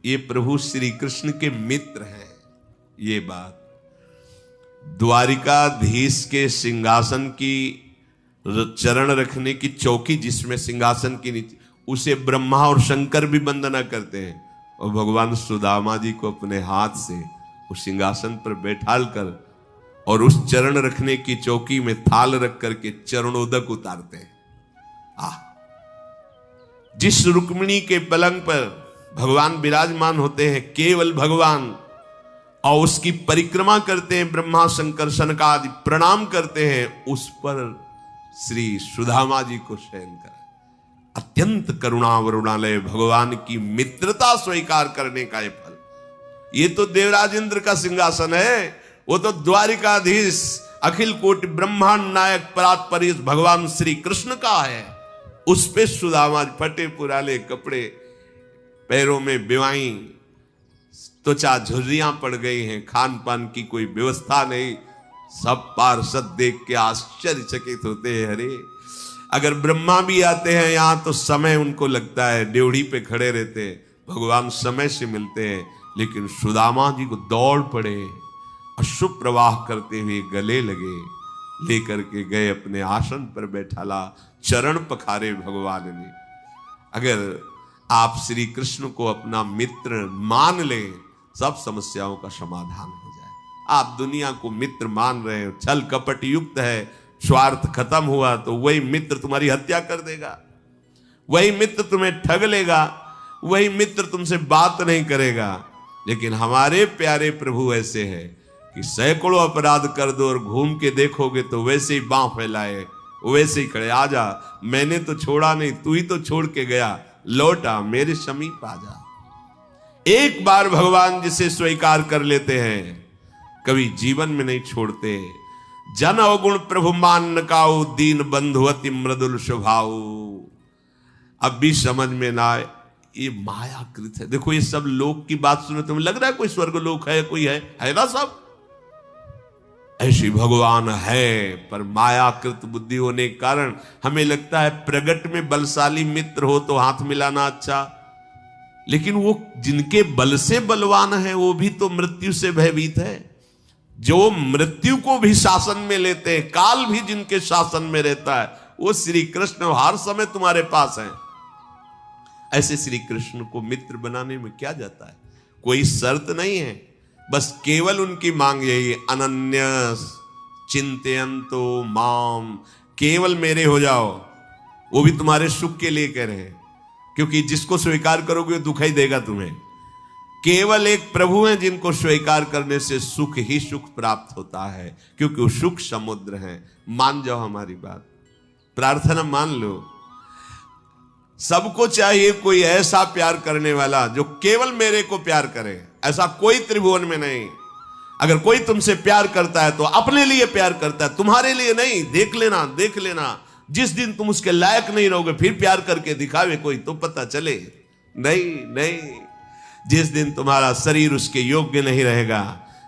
ये प्रभु श्री कृष्ण के मित्र हैं। ये बात द्वारिकाधीश के सिंहासन की चरण रखने की चौकी जिसमें सिंहासन की नीचे उसे ब्रह्मा और शंकर भी वंदना करते हैं, और भगवान सुदामा जी को अपने हाथ से उस सिंहासन पर बैठाल कर और उस चरण रखने की चौकी में थाल रख करके चरणोदक उतारते हैं। जिस रुक्मिणी के पलंग पर भगवान विराजमान होते हैं, केवल भगवान, और उसकी परिक्रमा करते हैं ब्रह्मा शंकर सनकादि प्रणाम करते हैं, उस पर श्री सुदामा जी को शयन कर अत्यंत करुणा वरुणालय भगवान की मित्रता स्वीकार करने का यह फल। ये तो देवराज इंद्र का सिंहासन है, वो तो द्वारिकाधीश अखिल कोटि ब्रह्मांड नायक परात परीश भगवान श्री कृष्ण का है। उस पे सुदामा फटे पुराले कपड़े, पैरों में बिवाई, त्वचा झुर्रियां पड़ गई हैं, खान पान की कोई व्यवस्था नहीं। सब पार्षद देख के आश्चर्यचकित होते हैं। अरे अगर ब्रह्मा भी आते हैं यहां तो समय उनको लगता है, ड्योढ़ी पे खड़े रहते हैं, भगवान समय से मिलते हैं। लेकिन सुदामा जी को दौड़ पड़े, अशुभ प्रवाह करते हुए गले लगे, लेकर के गए अपने आसन पर बैठाला, चरण पखारे भगवान ने। अगर आप श्री कृष्ण को अपना मित्र मान लें, सब समस्याओं का समाधान हो जाए। आप दुनिया को मित्र मान रहे हो, छल कपट युक्त है, स्वार्थ खत्म हुआ तो वही मित्र तुम्हारी हत्या कर देगा, वही मित्र तुम्हें ठग लेगा, वही मित्र तुमसे बात नहीं करेगा। लेकिन हमारे प्यारे प्रभु ऐसे हैं कि सैकड़ों अपराध कर दो और घूम के देखोगे तो वैसे ही बांह फैलाए, वैसे ही खड़े, आजा मैंने तो छोड़ा नहीं, तू ही तो छोड़ के गया, लौटा मेरे समीप आजा। एक बार भगवान जिसे स्वीकार कर लेते हैं कभी जीवन में नहीं छोड़ते। जन अवगुण प्रभु मान नकाऊ, दीन बंधु अति मृदुल स्वभाव। अब भी समझ में ना आए, ये मायाकृत है। देखो ये सब लोक की बात सुने तुम्हें लग रहा है कोई स्वर्ग लोक है, कोई है ना, सब ऐसी भगवान है, पर मायाकृत बुद्धि होने के कारण हमें लगता है प्रगट में बलशाली मित्र हो तो हाथ मिलाना अच्छा। लेकिन वो जिनके बल से बलवान है वो भी तो मृत्यु से भयभीत है। जो मृत्यु को भी शासन में लेते हैं, काल भी जिनके शासन में रहता है, वो श्री कृष्ण हर समय तुम्हारे पास हैं। ऐसे श्री कृष्ण को मित्र बनाने में क्या जाता है, कोई शर्त नहीं है, बस केवल उनकी मांग यही, अनन्य चिंतयन्तो माम, केवल मेरे हो जाओ। वो भी तुम्हारे सुख के लिए कह रहे हैं, क्योंकि जिसको स्वीकार करोगे दुख ही देगा तुम्हें। केवल एक प्रभु हैं जिनको स्वीकार करने से सुख ही सुख प्राप्त होता है, क्योंकि वो सुख समुद्र हैं। मान जाओ हमारी बात, प्रार्थना मान लो। सबको चाहिए कोई ऐसा प्यार करने वाला जो केवल मेरे को प्यार करे, ऐसा कोई त्रिभुवन में नहीं। अगर कोई तुमसे प्यार करता है तो अपने लिए प्यार करता है, तुम्हारे लिए नहीं। देख लेना, देख लेना, जिस दिन तुम उसके लायक नहीं रहोगे फिर प्यार करके दिखावे कोई तो पता चले। नहीं, जिस दिन तुम्हारा शरीर उसके योग्य नहीं रहेगा,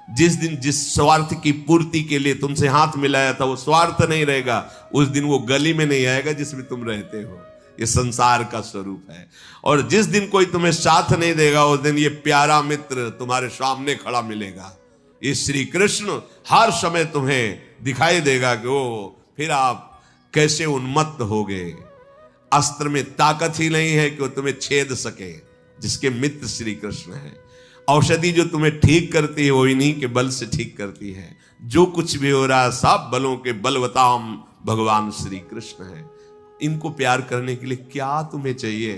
जिस दिन जिस स्वार्थ की पूर्ति के लिए तुमसे हाथ मिलाया था वो स्वार्थ नहीं रहेगा, उस दिन वो गली में नहीं आएगा जिसमें तुम रहते हो। ये संसार का स्वरूप है। और जिस दिन कोई तुम्हें साथ नहीं देगा उस दिन ये प्यारा मित्र तुम्हारे सामने खड़ा मिलेगा। ये श्री कृष्ण हर समय तुम्हें दिखाई देगा कि वो फिर आप कैसे उन्मत्त हो गए। अस्त्र में ताकत ही नहीं है कि वो तुम्हें छेद सके, जिसके मित्र श्री कृष्ण है। औषधि जो तुम्हें ठीक करती है वो इन्हीं के बल से ठीक करती है। जो कुछ भी हो रहा है सब बलों के बलवताम भगवान श्री कृष्ण है। इनको प्यार करने के लिए क्या तुम्हें चाहिए?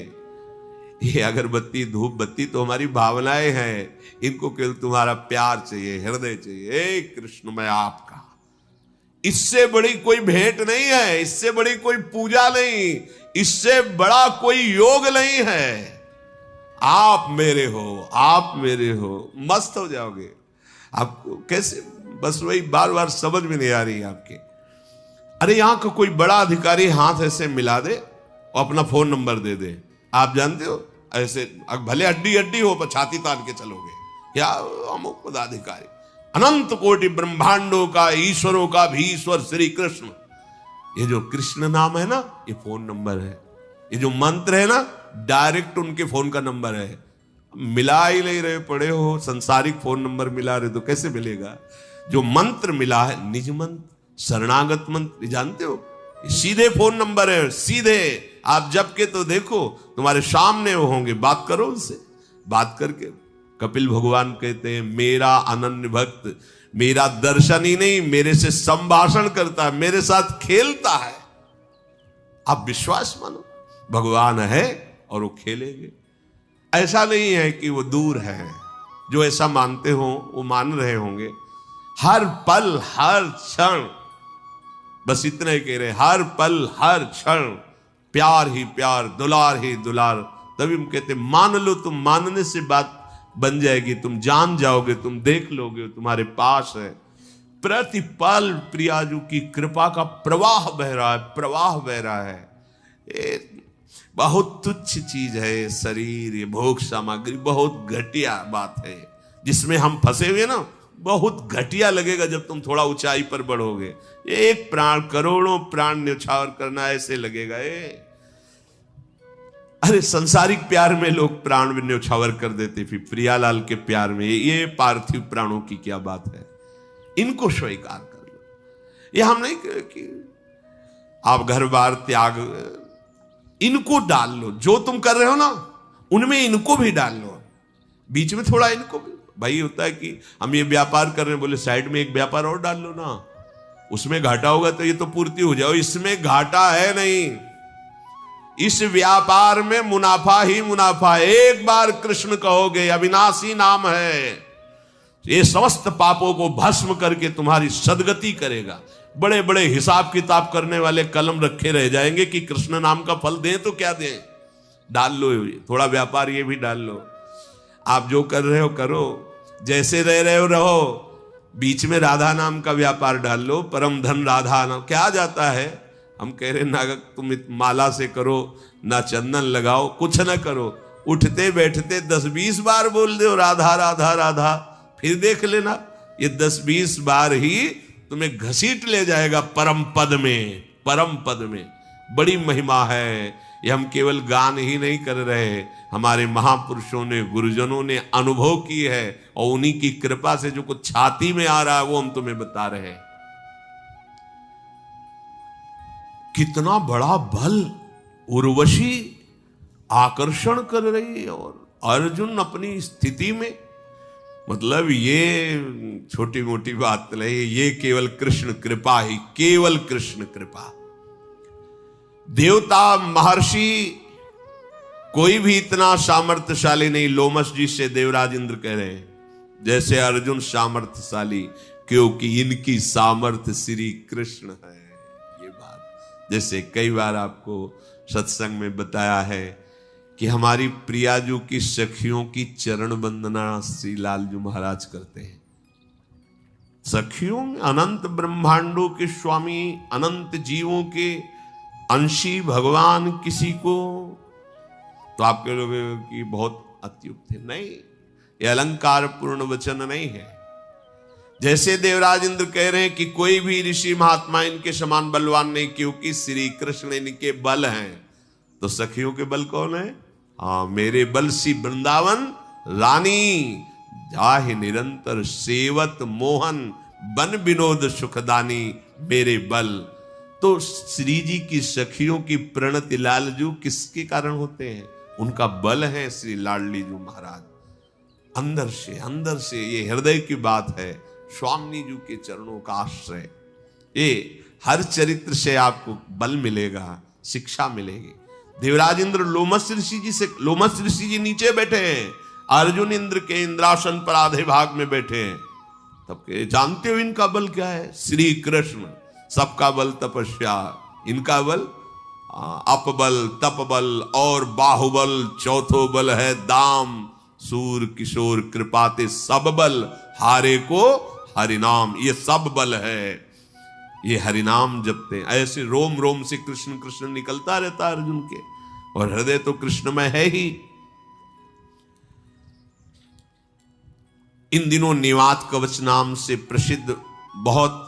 ये अगरबत्ती धूप बत्ती तो हमारी भावनाएं हैं, इनको केवल तुम्हारा प्यार चाहिए, हृदय चाहिए। हे कृष्ण मैं आपका, इससे बड़ी कोई भेंट नहीं है, इससे बड़ी कोई पूजा नहीं, इससे बड़ा कोई योग नहीं है। आप मेरे हो, आप मेरे हो, मस्त हो जाओगे। आपको कैसे, बस वही बार बार समझ में नहीं आ रही आपके। अरे यहां का कोई बड़ा अधिकारी हाथ ऐसे मिला दे और अपना फोन नंबर दे दे, आप जानते हो ऐसे भले हड्डी हड्डी हो पर छाती तान के चलोगे, क्या अमुक पदाधिकारी, अनंत कोटि ब्रह्मांडों का, ईश्वरों का भी ईश्वर श्री कृष्ण। ये जो कृष्ण नाम है ना, ये फोन नंबर है। ये जो मंत्र है ना, डायरेक्ट उनके फोन का नंबर है। मिला ही नहीं रहे, पड़े हो संसारिक फोन नंबर मिला रहे तो कैसे मिलेगा? जो मंत्र मिला है निज मंत्र, शरणागत मंत्र, जानते हो, सीधे फोन नंबर है, सीधे आप जब के तो देखो तुम्हारे सामने वो होंगे, बात करो उनसे। बात करके कपिल भगवान कहते हैं मेरा अनन्य भक्त मेरा दर्शन ही नहीं मेरे से संभाषण करता है, मेरे साथ खेलता है। आप विश्वास मानो, भगवान है और वो खेलेंगे। ऐसा नहीं है कि वो दूर है, जो ऐसा मानते हो वो मान रहे होंगे। हर पल हर क्षण, बस इतना ही कह रहे, हर पल हर क्षण प्यार ही प्यार, दुलार ही दुलार। तभी हम कहते मान लो, तुम मानने से बात बन जाएगी, तुम जान जाओगे, तुम देख लोगे, तुम्हारे पास है। प्रतिपल प्रियाजू की कृपा का प्रवाह बह रहा है, प्रवाह बह रहा है। ये बहुत तुच्छ चीज है शरीर, ये भोग सामग्री बहुत घटिया बात है, जिसमें हम फंसे हुए ना। बहुत घटिया लगेगा जब तुम थोड़ा ऊंचाई पर बढ़ोगे। एक प्राण करोड़ों प्राण न्यौछावर करना ऐसे लगेगा। अरे संसारिक प्यार में लोग प्राण भी न्यौछावर कर देते, फिर प्रियालाल के प्यार में ये पार्थिव प्राणों की क्या बात है? इनको स्वीकार कर लो। ये हम नहीं कि आप घर बार त्याग, इनको डाल लो। जो तुम कर रहे हो ना उनमें इनको भी डाल लो, बीच में थोड़ा इनको भी। भाई होता है कि हम ये व्यापार कर रहे हैं, बोले साइड में एक व्यापार और डाल लो ना, उसमें घाटा होगा तो ये तो पूर्ति हो जाओ। इसमें घाटा है नहीं, इस व्यापार में मुनाफा ही मुनाफा। एक बार कृष्ण कहोगे, अविनाशी नाम है, ये समस्त पापों को भस्म करके तुम्हारी सदगति करेगा। बड़े बड़े हिसाब किताब करने वाले कलम रखे रह जाएंगे कि कृष्ण नाम का फल दें तो क्या दें। डाल लो थोड़ा व्यापार, ये भी डाल लो। आप जो कर रहे हो करो, जैसे रह रहे हो रहो, बीच में राधा नाम का व्यापार डाल लो। परम धन राधा नाम क्या जाता है? हम कह रहे ना तुम माला से करो, ना चंदन लगाओ, कुछ ना करो, उठते बैठते 10-20 बार बोल दो राधा राधा राधा, फिर देख लेना ये 10-20 बार ही तुम्हें घसीट ले जाएगा परम पद में। परम पद में बड़ी महिमा है। ये हम केवल गान ही नहीं कर रहे, हमारे महापुरुषों ने, गुरुजनों ने अनुभव की है, और उन्हीं की कृपा से जो कुछ छाती में आ रहा है वो हम तुम्हें बता रहे हैं। कितना बड़ा बल उर्वशी आकर्षण कर रही है, और अर्जुन अपनी स्थिति में, मतलब ये छोटी मोटी बात नहीं, ये केवल कृष्ण कृपा ही, केवल कृष्ण कृपा। देवता महर्षि कोई भी इतना सामर्थ्यशाली नहीं। लोमस जी से देवराज इंद्र कह रहे हैं जैसे अर्जुन सामर्थ्यशाली, क्योंकि इनकी सामर्थ्य श्री कृष्ण है। ये बात जैसे कई बार आपको सत्संग में बताया है कि हमारी प्रियाजू की सखियों की चरण वंदना श्री लालजू महाराज करते हैं। सखियों में अनंत ब्रह्मांडों के स्वामी, अनंत जीवों के अंशी भगवान किसी को, तो आप कह लोगे कि बहुत अत्युक्त है। नहीं, ये अलंकार पूर्ण वचन नहीं है। जैसे देवराज इंद्र कह रहे हैं कि कोई भी ऋषि महात्मा इनके समान बलवान नहीं, क्योंकि श्री कृष्ण इनके बल हैं। तो सखियों के बल कौन है? हाँ, मेरे बल सी वृंदावन रानी, जाहि निरंतर सेवत मोहन, बन विनोद सुखदानी। मेरे बल तो श्री जी की सखियों की प्रणति लालजू किसके कारण होते हैं? उनका बल है श्री लाडली जू महाराज। अंदर से ये हृदय की बात है, स्वामी जी के चरणों का आश्रय। ये हर चरित्र से आपको बल मिलेगा, शिक्षा मिलेगी। देवराज इंद्र लोमस ऋषि जी नीचे बैठे हैं, अर्जुन इंद्र के इंद्रासन पर आधे भाग में बैठे हैं। तब के जानते हो इनका बल क्या है? श्री कृष्ण। सबका बल तपस्या, इनका बल अपबल, तपबल और बाहुबल। चौथो बल है दाम, सूर किशोर कृपाते सब बल, हारे को हरिनाम। ये सब बल है, ये हरिनाम जपते हैं। ऐसे रोम रोम से कृष्ण कृष्ण निकलता रहता है अर्जुन के, और हृदय तो कृष्णमय है ही। इन दिनों निवात कवच नाम से प्रसिद्ध बहुत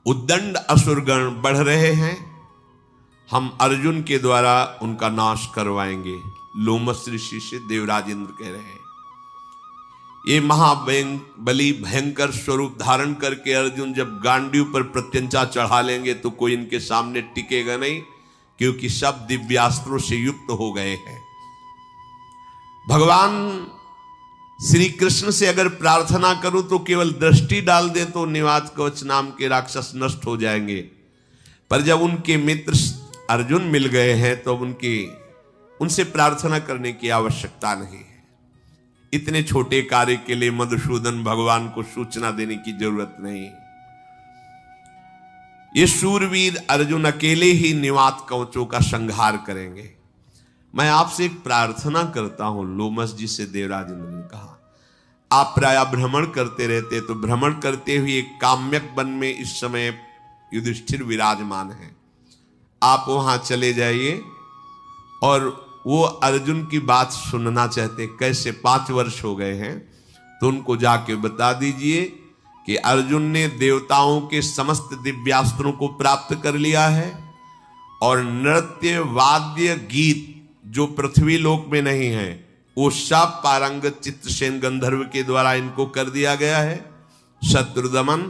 उद्दंड असुरगण बढ़ रहे हैं। हम अर्जुन के द्वारा उनका नाश करवाएंगे, लोमस ऋषि से देवराज इंद्र कह रहे हैं। ये महाबली भयंकर स्वरूप धारण करके अर्जुन जब गांडीव पर प्रत्यंचा चढ़ा लेंगे तो कोई इनके सामने टिकेगा नहीं, क्योंकि सब दिव्यास्त्रों से युक्त हो गए हैं। भगवान श्री कृष्ण से अगर प्रार्थना करूं तो केवल दृष्टि डाल दे तो निवात कवच नाम के राक्षस नष्ट हो जाएंगे। पर जब उनके मित्र अर्जुन मिल गए हैं तो उनसे प्रार्थना करने की आवश्यकता नहीं है। इतने छोटे कार्य के लिए मधुसूदन भगवान को सूचना देने की जरूरत नहीं। ये शूरवीर अर्जुन अकेले ही निवात कवचों का संहार करेंगे। मैं आपसे एक प्रार्थना करता हूं, लोमस जी से देवराज इंद्र ने कहा। आप प्राय भ्रमण करते रहते, तो भ्रमण करते हुए एक काम्यक वन में इस समय युधिष्ठिर विराजमान है। आप वहां चले जाइए और वो अर्जुन की बात सुनना चाहते। कैसे? 5 वर्ष हो गए हैं, तो उनको जाके बता दीजिए कि अर्जुन ने देवताओं के समस्त दिव्यास्त्रों को प्राप्त कर लिया है, और नृत्य वाद्य गीत जो पृथ्वी लोक में नहीं है वो सब पारंगत चित्रसेन गंधर्व के द्वारा इनको कर दिया गया है। शत्रुदमन,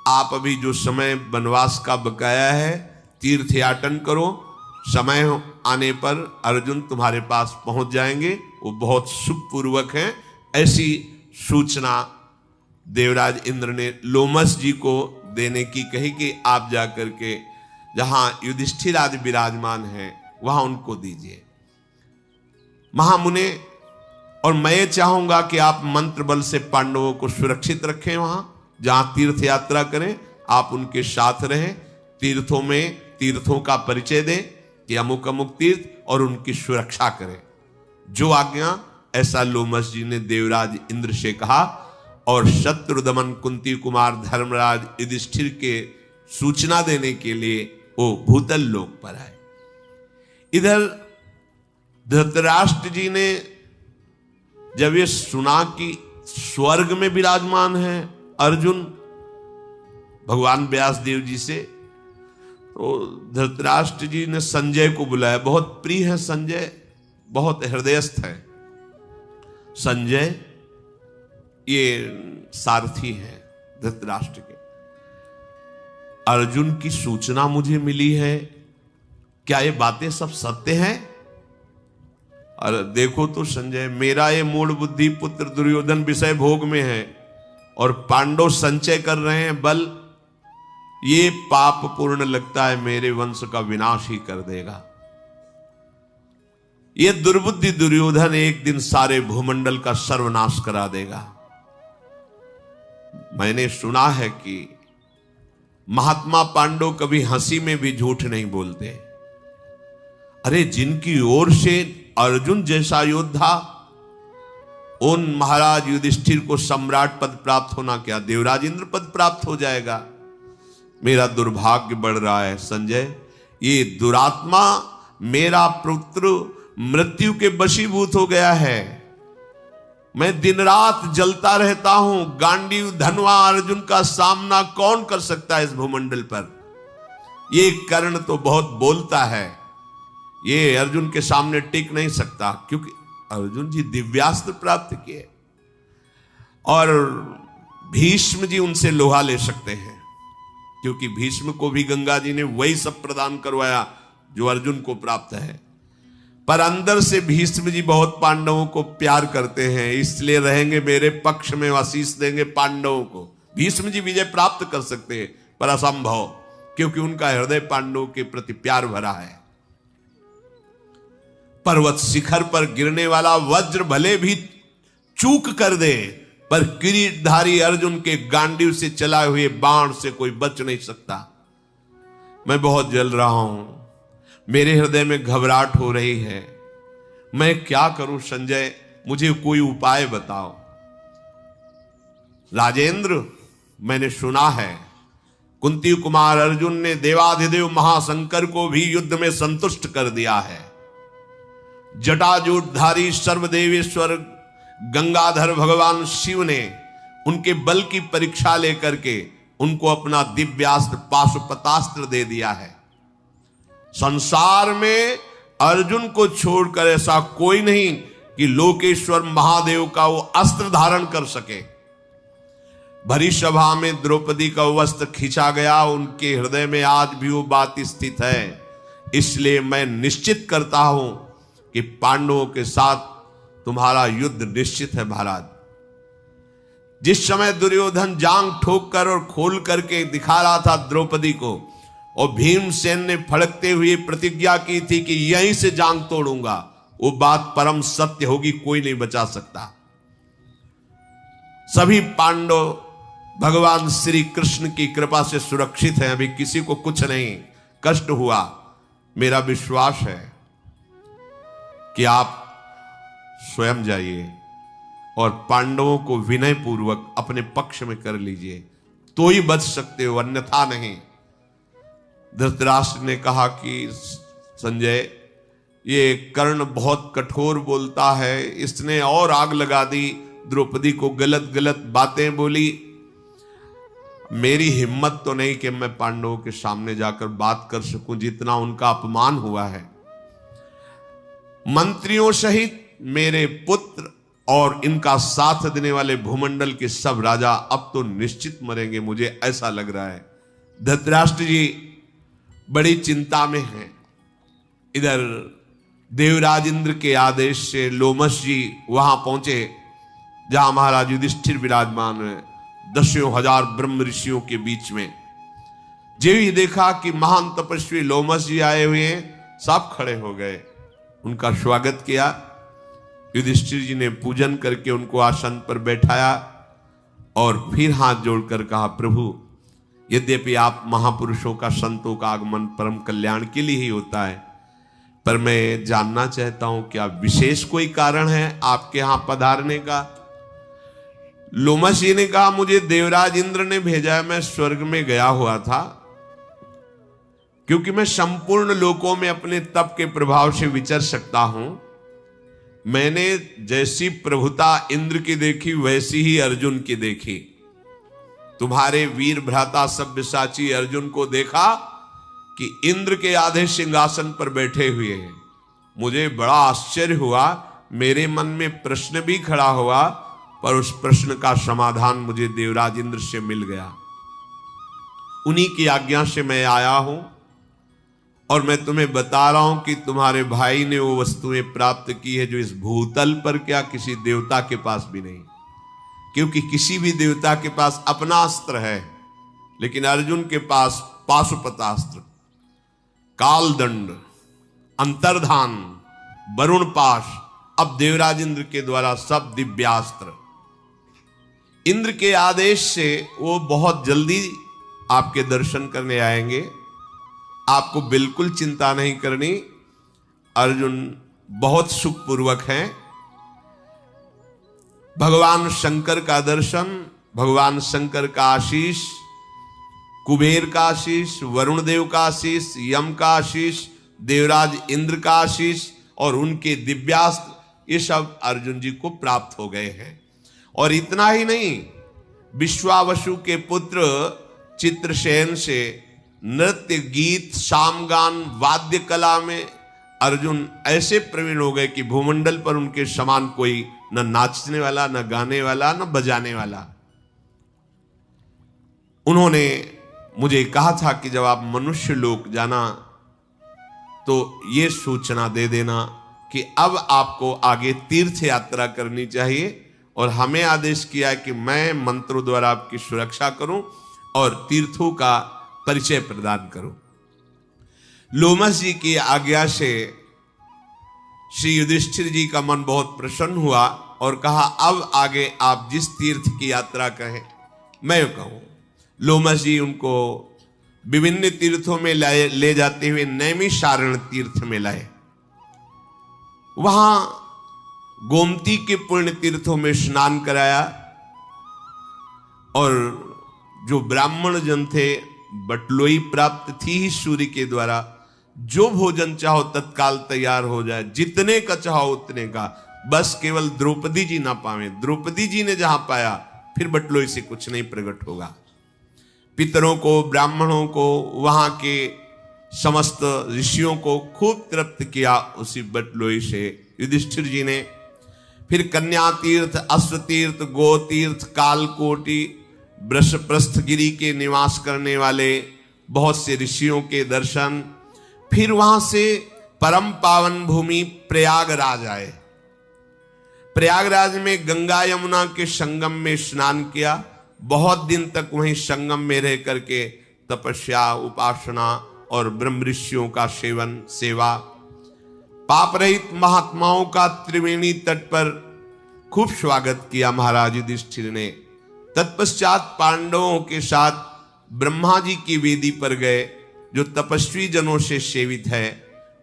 आप अभी जो समय वनवास का बकाया है तीर्थयाटन करो, समय आने पर अर्जुन तुम्हारे पास पहुंच जाएंगे, वो बहुत सुखपूर्वक हैं। ऐसी सूचना देवराज इंद्र ने लोमस जी को देने की कही कि आप जाकर के जहां युधिष्ठिर आदि विराजमान हैं वहां उनको दीजिए। महामुने, और मैं चाहूंगा कि आप मंत्र बल से पांडवों को सुरक्षित रखें। वहां जहां तीर्थ यात्रा करें आप उनके साथ रहें, तीर्थों में तीर्थों का परिचय दें कि अमुक अमुक तीर्थ, और उनकी सुरक्षा करें। जो आज्ञा, ऐसा लोमस जी ने देवराज इंद्र से कहा। और शत्रुदमन कुंती कुमार धर्मराज युधिष्ठिर के सूचना देने के लिए वो भूतल लोक पर आए। इधर धृतराष्ट्र जी ने जब ये सुना कि स्वर्ग में विराजमान है अर्जुन भगवान व्यास देव जी से, तो धृतराष्ट्र जी ने संजय को बुलाया। बहुत प्रिय है संजय, बहुत हृदयस्थ है संजय, ये सारथी है धृतराष्ट्र के। अर्जुन की सूचना मुझे मिली है, क्या ये बातें सब सत्य हैं? और देखो तो संजय, मेरा ये मूढ़ बुद्धि पुत्र दुर्योधन विषय भोग में है और पांडव संचय कर रहे हैं बल, ये पाप पूर्ण लगता है, मेरे वंश का विनाश ही कर देगा। ये दुर्बुद्धि दुर्योधन एक दिन सारे भूमंडल का सर्वनाश करा देगा। मैंने सुना है कि महात्मा पांडव कभी हंसी में भी झूठ नहीं बोलते। अरे जिनकी ओर से अर्जुन जैसा योद्धा, उन महाराज युधिष्ठिर को सम्राट पद प्राप्त होना क्या देवराज इंद्र पद प्राप्त हो जाएगा। मेरा दुर्भाग्य बढ़ रहा है संजय, ये दुरात्मा मेरा पुत्र मृत्यु के वशीभूत हो गया है। मैं दिन रात जलता रहता हूं। गांडीव धनवा अर्जुन का सामना कौन कर सकता है इस भूमंडल पर? ये कर्ण तो बहुत बोलता है, ये अर्जुन के सामने टिक नहीं सकता, क्योंकि अर्जुन जी दिव्यास्त्र प्राप्त किए और भीष्म जी उनसे लोहा ले सकते हैं। क्योंकि भीष्म को भी गंगा जी ने वही सब प्रदान करवाया जो अर्जुन को प्राप्त है। पर अंदर से भीष्म जी बहुत पांडवों को प्यार करते हैं, इसलिए रहेंगे मेरे पक्ष में, आशीष देंगे पांडवों को। भीष्म जी विजय प्राप्त कर सकते हैं पर असंभव, क्योंकि उनका हृदय पांडवों के प्रति प्यार भरा है। पर्वत शिखर पर गिरने वाला वज्र भले भी चूक कर दे, पर किरीटधारी अर्जुन के गांडीव से चलाए हुए बाण से कोई बच नहीं सकता। मैं बहुत जल रहा हूं, मेरे हृदय में घबराहट हो रही है, मैं क्या करूं संजय, मुझे कोई उपाय बताओ। राजेंद्र, मैंने सुना है कुंती कुमार अर्जुन ने देवाधिदेव महाशंकर को भी युद्ध में संतुष्ट कर दिया है। जटाजूटधारी सर्वदेवेश्वर गंगाधर भगवान शिव ने उनके बल की परीक्षा लेकर के उनको अपना दिव्यास्त्र पाशुपतास्त्र दे दिया है। संसार में अर्जुन को छोड़कर ऐसा कोई नहीं कि लोकेश्वर महादेव का वो अस्त्र धारण कर सके। भरी सभा में द्रौपदी का वस्त्र खींचा गया, उनके हृदय में आज भी वो बात स्थित है। इसलिए मैं निश्चित करता हूं कि पांडवों के साथ तुम्हारा युद्ध निश्चित है महाराज। जिस समय दुर्योधन जांग ठोक कर और खोल करके दिखा रहा था द्रौपदी को, और भीमसेन ने फड़कते हुए प्रतिज्ञा की थी कि यहीं से जांग तोड़ूंगा, वो बात परम सत्य होगी, कोई नहीं बचा सकता। सभी पांडव भगवान श्री कृष्ण की कृपा से सुरक्षित हैं, अभी किसी को कुछ नहीं कष्ट हुआ। मेरा विश्वास है कि आप स्वयं जाइए और पांडवों को विनय पूर्वक अपने पक्ष में कर लीजिए, तो ही बच सकते हो, अन्यथा नहीं। धृतराष्ट्र ने कहा कि संजय, ये कर्ण बहुत कठोर बोलता है, इसने और आग लगा दी, द्रौपदी को गलत गलत बातें बोली। मेरी हिम्मत तो नहीं कि मैं पांडवों के सामने जाकर बात कर सकूं, जितना उनका अपमान हुआ है। मंत्रियों सहित मेरे पुत्र और इनका साथ देने वाले भूमंडल के सब राजा अब तो निश्चित मरेंगे, मुझे ऐसा लग रहा है। धृतराष्ट्र जी बड़ी चिंता में हैं। इधर देवराज इंद्र के आदेश से लोमश जी वहां पहुंचे जहां महाराज युधिष्ठिर विराजमान है, 10,000 ब्रह्म ऋषियों के बीच में। जो ही देखा कि महान तपस्वी लोमश जी आए हुए हैं, सब खड़े हो गए, उनका स्वागत किया। युधिष्ठिर जी ने पूजन करके उनको आसन पर बैठाया और फिर हाथ जोड़कर कहा, प्रभु, यद्यपि आप महापुरुषों का, संतों का आगमन परम कल्याण के लिए ही होता है, पर मैं जानना चाहता हूं क्या विशेष कोई कारण है आपके यहां पधारने का। लोमश जी ने कहा, मुझे देवराज इंद्र ने भेजा है, मैं स्वर्ग में गया हुआ था, क्योंकि मैं संपूर्ण लोकों में अपने तप के प्रभाव से विचर सकता हूं। मैंने जैसी प्रभुता इंद्र की देखी वैसी ही अर्जुन की देखी। तुम्हारे वीर भ्राता सब्यसाची अर्जुन को देखा कि इंद्र के आधे सिंहासन पर बैठे हुए हैं। मुझे बड़ा आश्चर्य हुआ, मेरे मन में प्रश्न भी खड़ा हुआ, पर उस प्रश्न का समाधान मुझे देवराज इंद्र से मिल गया। उन्हीं की आज्ञा से मैं आया हूं और मैं तुम्हें बता रहा हूं कि तुम्हारे भाई ने वो वस्तुएं प्राप्त की है जो इस भूतल पर क्या किसी देवता के पास भी नहीं, क्योंकि किसी भी देवता के पास अपना अस्त्र है, लेकिन अर्जुन के पास पाशुपतास्त्र, कालदंड, अंतर्धान, वरुण पाश, अब देवराज इंद्र के द्वारा सब दिव्यास्त्र। इंद्र के आदेश से वो बहुत जल्दी आपके दर्शन करने आएंगे, आपको बिल्कुल चिंता नहीं करनी। अर्जुन बहुत सुखपूर्वक हैं। भगवान शंकर का दर्शन, भगवान शंकर का आशीष, कुबेर का आशीष, वरुण देव का आशीष, यम का आशीष, देवराज इंद्र का आशीष और उनके दिव्यास्त्र, ये सब अर्जुन जी को प्राप्त हो गए हैं। और इतना ही नहीं, विश्वावसु के पुत्र चित्रसेन से नृत्य, गीत, सामगान, वाद्य कला में अर्जुन ऐसे प्रवीण हो गए कि भूमंडल पर उनके समान कोई न नाचने वाला, न गाने वाला, न बजाने वाला। उन्होंने मुझे कहा था कि जब आप मनुष्य लोक जाना तो ये सूचना दे देना कि अब आपको आगे तीर्थ यात्रा करनी चाहिए, और हमें आदेश किया कि मैं मंत्रों द्वारा आपकी सुरक्षा करूं और तीर्थों का परिचय प्रदान करूं। लोमस जी की आज्ञा से श्री युधिष्ठिर जी का मन बहुत प्रसन्न हुआ और कहा अब आगे आप जिस तीर्थ की यात्रा कहें मैं कहूं। लोमस जी उनको विभिन्न तीर्थों में ले जाते हुए नैमिषारण्य तीर्थ में लाए। वहां गोमती के पुण्य तीर्थों में स्नान कराया, और जो ब्राह्मण जन थे बटलोई प्राप्त थी ही सूर्य के द्वारा, जो भोजन चाहो तत्काल तैयार हो जाए, जितने का चाहो उतने का, बस केवल द्रौपदी जी ना पावे। द्रौपदी जी ने जहां पाया फिर बटलोई से कुछ नहीं प्रकट होगा। पितरों को, ब्राह्मणों को, वहां के समस्त ऋषियों को खूब तृप्त किया उसी बटलोई से युधिष्ठिर जी ने। फिर कन्या तीर्थ, अश्व तीर्थ, गो तीर्थ, कालकोटि, वृषप्रस्थगिरी के निवास करने वाले बहुत से ऋषियों के दर्शन। फिर वहां से परम पावन भूमि प्रयागराज आए। प्रयागराज में गंगा यमुना के संगम में स्नान किया। बहुत दिन तक वहीं संगम में रह करके तपस्या, उपासना और ब्रह्म ऋषियों का सेवा, पाप रहित महात्माओं का त्रिवेणी तट पर खूब स्वागत किया महाराज युधिष्ठिर ने। तत्पश्चात पांडवों के साथ ब्रह्मा जी की वेदी पर गए, जो तपस्वी जनों से सेवित है।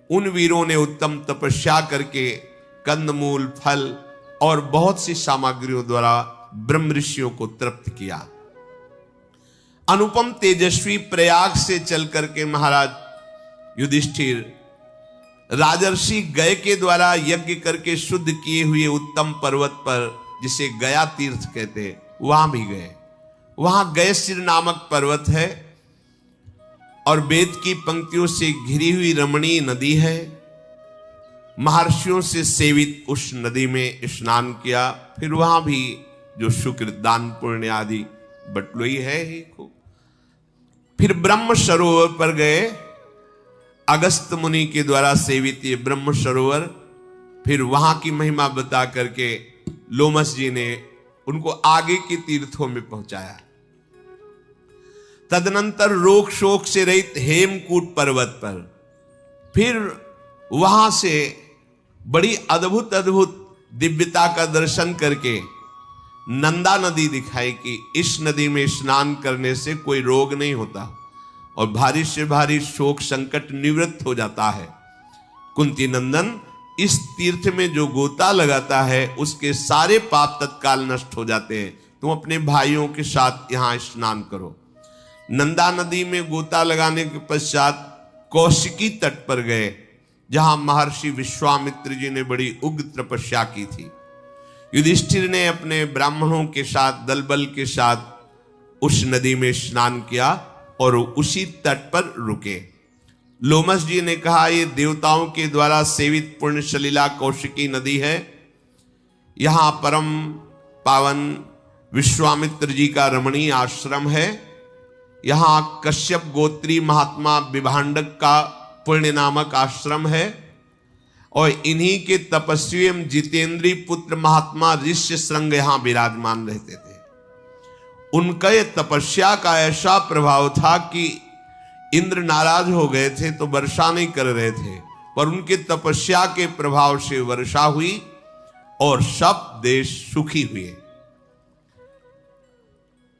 उन वीरों ने उत्तम तपस्या करके कंदमूल, फल और बहुत सी सामग्रियों द्वारा ब्रह्म ऋषियों को तृप्त किया। अनुपम तेजस्वी प्रयाग से चल करके महाराज युधिष्ठिर राजर्षि गय के द्वारा यज्ञ करके शुद्ध किए हुए उत्तम पर्वत पर, जिसे गया तीर्थ कहते, वहां भी गए। वहां गयसिर नामक पर्वत है और वेद की पंक्तियों से घिरी हुई रमणीय नदी है। महर्षियों से सेवित उस नदी में स्नान किया। फिर वहां भी जो शुक्र, दान, पुण्य आदि बटलोई है ही खूब। फिर ब्रह्म सरोवर पर गए, अगस्त मुनि के द्वारा सेवित ये ब्रह्म सरोवर। फिर वहां की महिमा बता करके लोमस जी ने उनको आगे के तीर्थों में पहुंचाया। तदनंतर रोग शोक से रहित हेमकूट पर्वत पर, फिर वहां से बड़ी अद्भुत अद्भुत दिव्यता का दर्शन करके नंदा नदी दिखाई कि इस नदी में स्नान करने से कोई रोग नहीं होता और भारी से भारी शोक संकट निवृत्त हो जाता है। कुंती नंदन, इस तीर्थ में जो गोता लगाता है उसके सारे पाप तत्काल नष्ट हो जाते हैं। तुम अपने भाइयों के साथ यहां स्नान करो। नंदा नदी में गोता लगाने के पश्चात कौशिकी तट पर गए, जहां महर्षि विश्वामित्र जी ने बड़ी उग्र तपस्या की थी। युधिष्ठिर ने अपने ब्राह्मणों के साथ, दल बल के साथ उस नदी में स्नान किया और उसी तट पर रुके। लोमस जी ने कहा, ये देवताओं के द्वारा सेवित पुण्य सलिला कौशिकी नदी है। यहां परम पावन विश्वामित्र जी का रमणीय आश्रम है। यहां कश्यप गोत्री महात्मा विभांडक का पुण्य नामक आश्रम है और इन्हीं के तपस्वी एवं जितेंद्री पुत्र महात्मा ऋष्य श्रृंग यहां विराजमान रहते थे। उनका ये तपस्या का ऐसा प्रभाव था कि इंद्र नाराज हो गए थे तो वर्षा नहीं कर रहे थे, पर उनके तपस्या के प्रभाव से वर्षा हुई और सब देश सुखी हुए।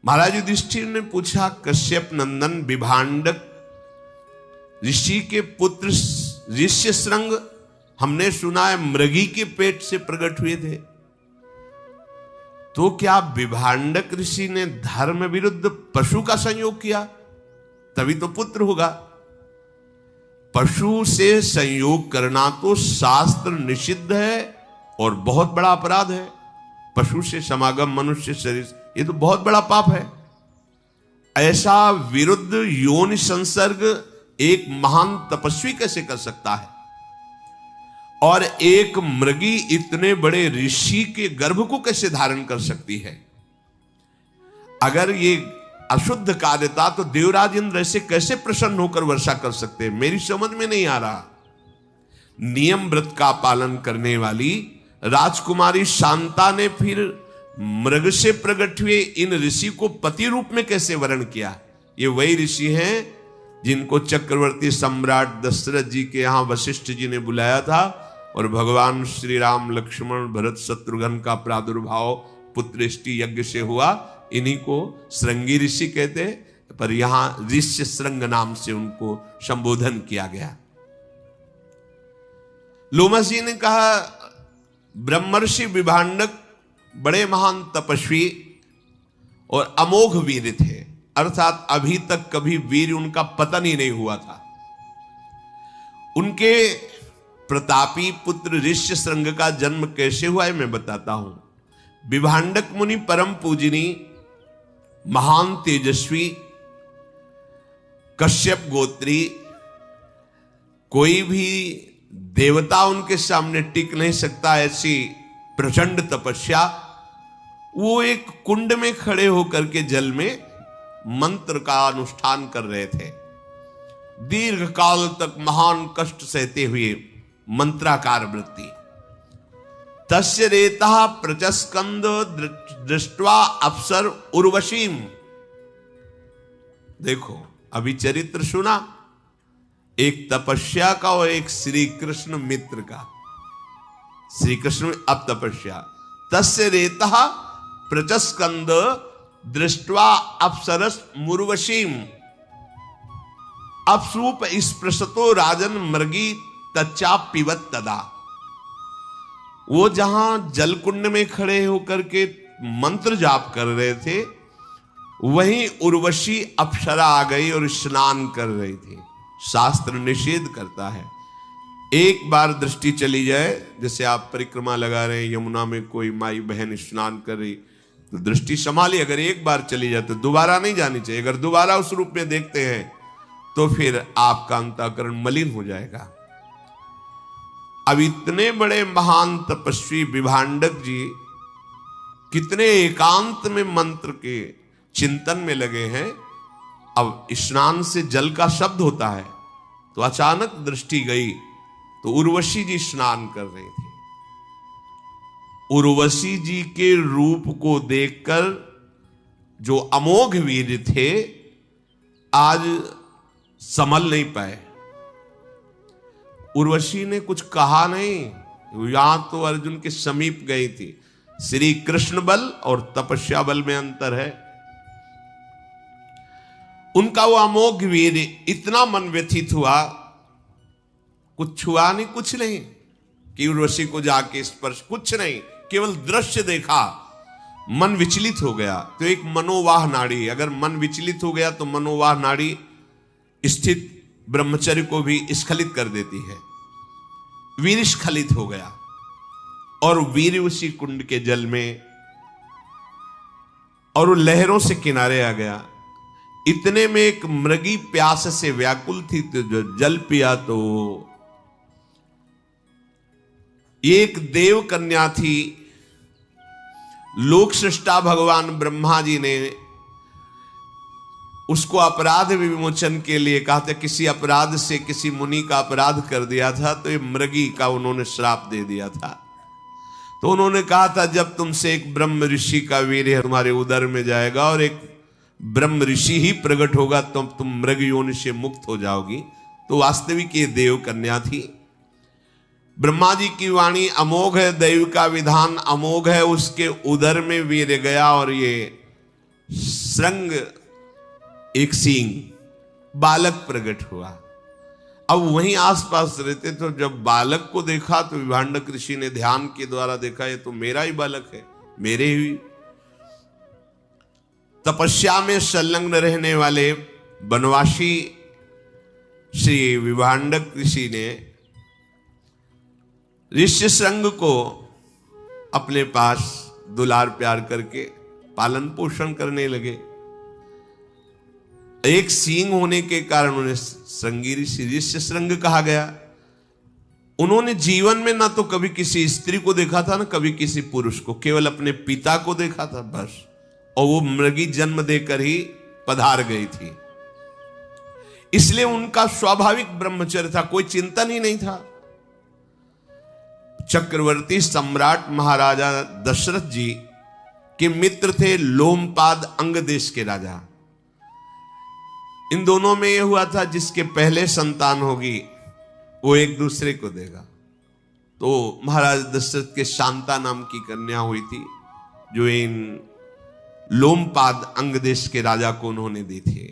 महाराज युधिष्ठिर ने पूछा, कश्यप नंदन विभांडक ऋषि के पुत्र ऋष्य श्रृंग, हमने सुना है मृगी के पेट से प्रकट हुए थे, तो क्या विभांडक ऋषि ने धर्म विरुद्ध पशु का संयोग किया? तभी तो पुत्र होगा। पशु से संयोग करना तो शास्त्र निषिद्ध है और बहुत बड़ा अपराध है। पशु से समागम मनुष्य शरीर, ये तो बहुत बड़ा पाप है। ऐसा विरुद्ध योनि संसर्ग एक महान तपस्वी कैसे कर सकता है? और एक मृगी इतने बड़े ऋषि के गर्भ को कैसे धारण कर सकती है? अगर ये अशुद्ध कार्य था, तो देवराज इंद्र ऐसे कैसे प्रसन्न होकर वर्षा कर सकते हैं, मेरी समझ में नहीं आ रहा। नियम व्रत का पालन करने वाली राजकुमारी शांता ने फिर मृग से प्रकट हुए इन ऋषि को पति रूप में कैसे वर्ण किया। ये वही ऋषि हैं जिनको चक्रवर्ती सम्राट दशरथ जी के यहां वशिष्ठ जी ने बुलाया था और भगवान श्री राम लक्ष्मण भरत शत्रुघ्न का प्रादुर्भाव पुत्रेष्टि यज्ञ से हुआ। इन्हीं को श्रृंगी ऋषि कहते हैं, पर यहां ऋष्य श्रृंग नाम से उनको संबोधन किया गया। लोमस जी ने कहा, ब्रह्मर्षि विभांडक बड़े महान तपस्वी और अमोघ वीर थे, अर्थात अभी तक कभी वीर उनका पतन ही नहीं हुआ था। उनके प्रतापी पुत्र ऋष्य श्रृंग का जन्म कैसे हुआ है मैं बताता हूं। विभांडक मुनि परम पूजनी, महान तेजस्वी, कश्यप गोत्री, कोई भी देवता उनके सामने टिक नहीं सकता, ऐसी प्रचंड तपस्या। वो एक कुंड में खड़े होकर के जल में मंत्र का अनुष्ठान कर रहे थे। दीर्घ काल तक महान कष्ट सहते हुए मंत्राकार वृत्ति। तस्य रेता प्रचस्कंद दृष्ट्वा अप्सर उर्वशीम। देखो अभी चरित्र सुना, एक तपस्या का और एक श्री कृष्ण मित्र का। श्री कृष्ण में अब तपस्या। तस्य रेता प्रचस्कंद दृष्ट्वा अप्सरस मुर्वशीम अपसूप स्पृशतो राजन मृगी तच्चा पिबत तदा। वो जहां जलकुंड में खड़े होकर के मंत्र जाप कर रहे थे, वहीं उर्वशी अप्सरा आ गई और स्नान कर रही थी। शास्त्र निषेध करता है, एक बार दृष्टि चली जाए, जैसे आप परिक्रमा लगा रहे हैं, यमुना में कोई माई बहन स्नान कर रही तो दृष्टि संभाली, अगर एक बार चली जाए तो दोबारा नहीं जानी चाहिए। अगर दोबारा उस रूप में देखते हैं तो फिर आपका अंतःकरण मलिन हो जाएगा। अब इतने बड़े महान तपस्वी विभांडक जी कितने एकांत में मंत्र के चिंतन में लगे हैं। अब स्नान से जल का शब्द होता है, तो अचानक दृष्टि गई तो उर्वशी जी स्नान कर रही थी। उर्वशी जी के रूप को देखकर जो अमोघ वीर थे आज संभल नहीं पाए। उर्वशी ने कुछ कहा नहीं, यहां तो अर्जुन के समीप गई थी। श्री कृष्ण बल और तपस्या बल में अंतर है। उनका वो अमोघ वीर इतना मन व्यथित हुआ, कुछ छुआ नहीं, कुछ नहीं कि उर्वशी को जाके स्पर्श, कुछ नहीं, केवल दृश्य देखा, मन विचलित हो गया। तो एक मनोवाह नाड़ी, अगर मन विचलित हो गया तो मनोवाह नाड़ी स्थित ब्रह्मचर्य को भी स्खलित कर देती है। वीर स्खलित हो गया और वीर उसी कुंड के जल में, और वो लहरों से किनारे आ गया। इतने में एक मृगी प्यास से व्याकुल थी, तो जो जल पिया तो एक देव कन्या थी। लोक सृष्टा भगवान ब्रह्मा जी ने उसको अपराध विमोचन के लिए कहा था। किसी अपराध से किसी मुनि का अपराध कर दिया था, तो ये मृगी का उन्होंने श्राप दे दिया था। तो उन्होंने कहा था, जब तुमसे एक ब्रह्म ऋषि का वीर्य तुम्हारे उदर में जाएगा और एक ब्रह्म ऋषि ही प्रकट होगा, तो तुम मृग योनि से मुक्त हो जाओगी। तो वास्तविक ये देव कन्या थी। ब्रह्मा जी की वाणी अमोघ है, दैव का विधान अमोघ है। उसके उदर में वीर्य गया और ये श्रृंग, एक सींग, बालक प्रकट हुआ। अब वहीं आसपास रहते, तो जब बालक को देखा तो विभांडक ऋषि ने ध्यान के द्वारा देखा, ये तो मेरा ही बालक है, मेरे ही। तपस्या में संलग्न रहने वाले वनवासी श्री विभांडक ऋषि ने ऋष्य श्रृंग को अपने पास दुलार प्यार करके पालन पोषण करने लगे। एक सींग होने के कारण उन्हें श्रृंगी ऋषि ऋष्य श्रृंग कहा गया। उन्होंने जीवन में ना तो कभी किसी स्त्री को देखा था, ना कभी किसी पुरुष को, केवल अपने पिता को देखा था बस। और वो मृगी जन्म देकर ही पधार गई थी। इसलिए उनका स्वाभाविक ब्रह्मचर्य था, कोई चिंतन ही नहीं था। चक्रवर्ती सम्राट महाराजा दशरथ जी के मित्र थे लोमपाद अंग देश के राजा। इन दोनों में यह हुआ था जिसके पहले संतान होगी वो एक दूसरे को देगा। तो महाराज दशरथ के शांता नाम की कन्या हुई थी जो इन लोमपाद अंग देश के राजा को उन्होंने दी थी।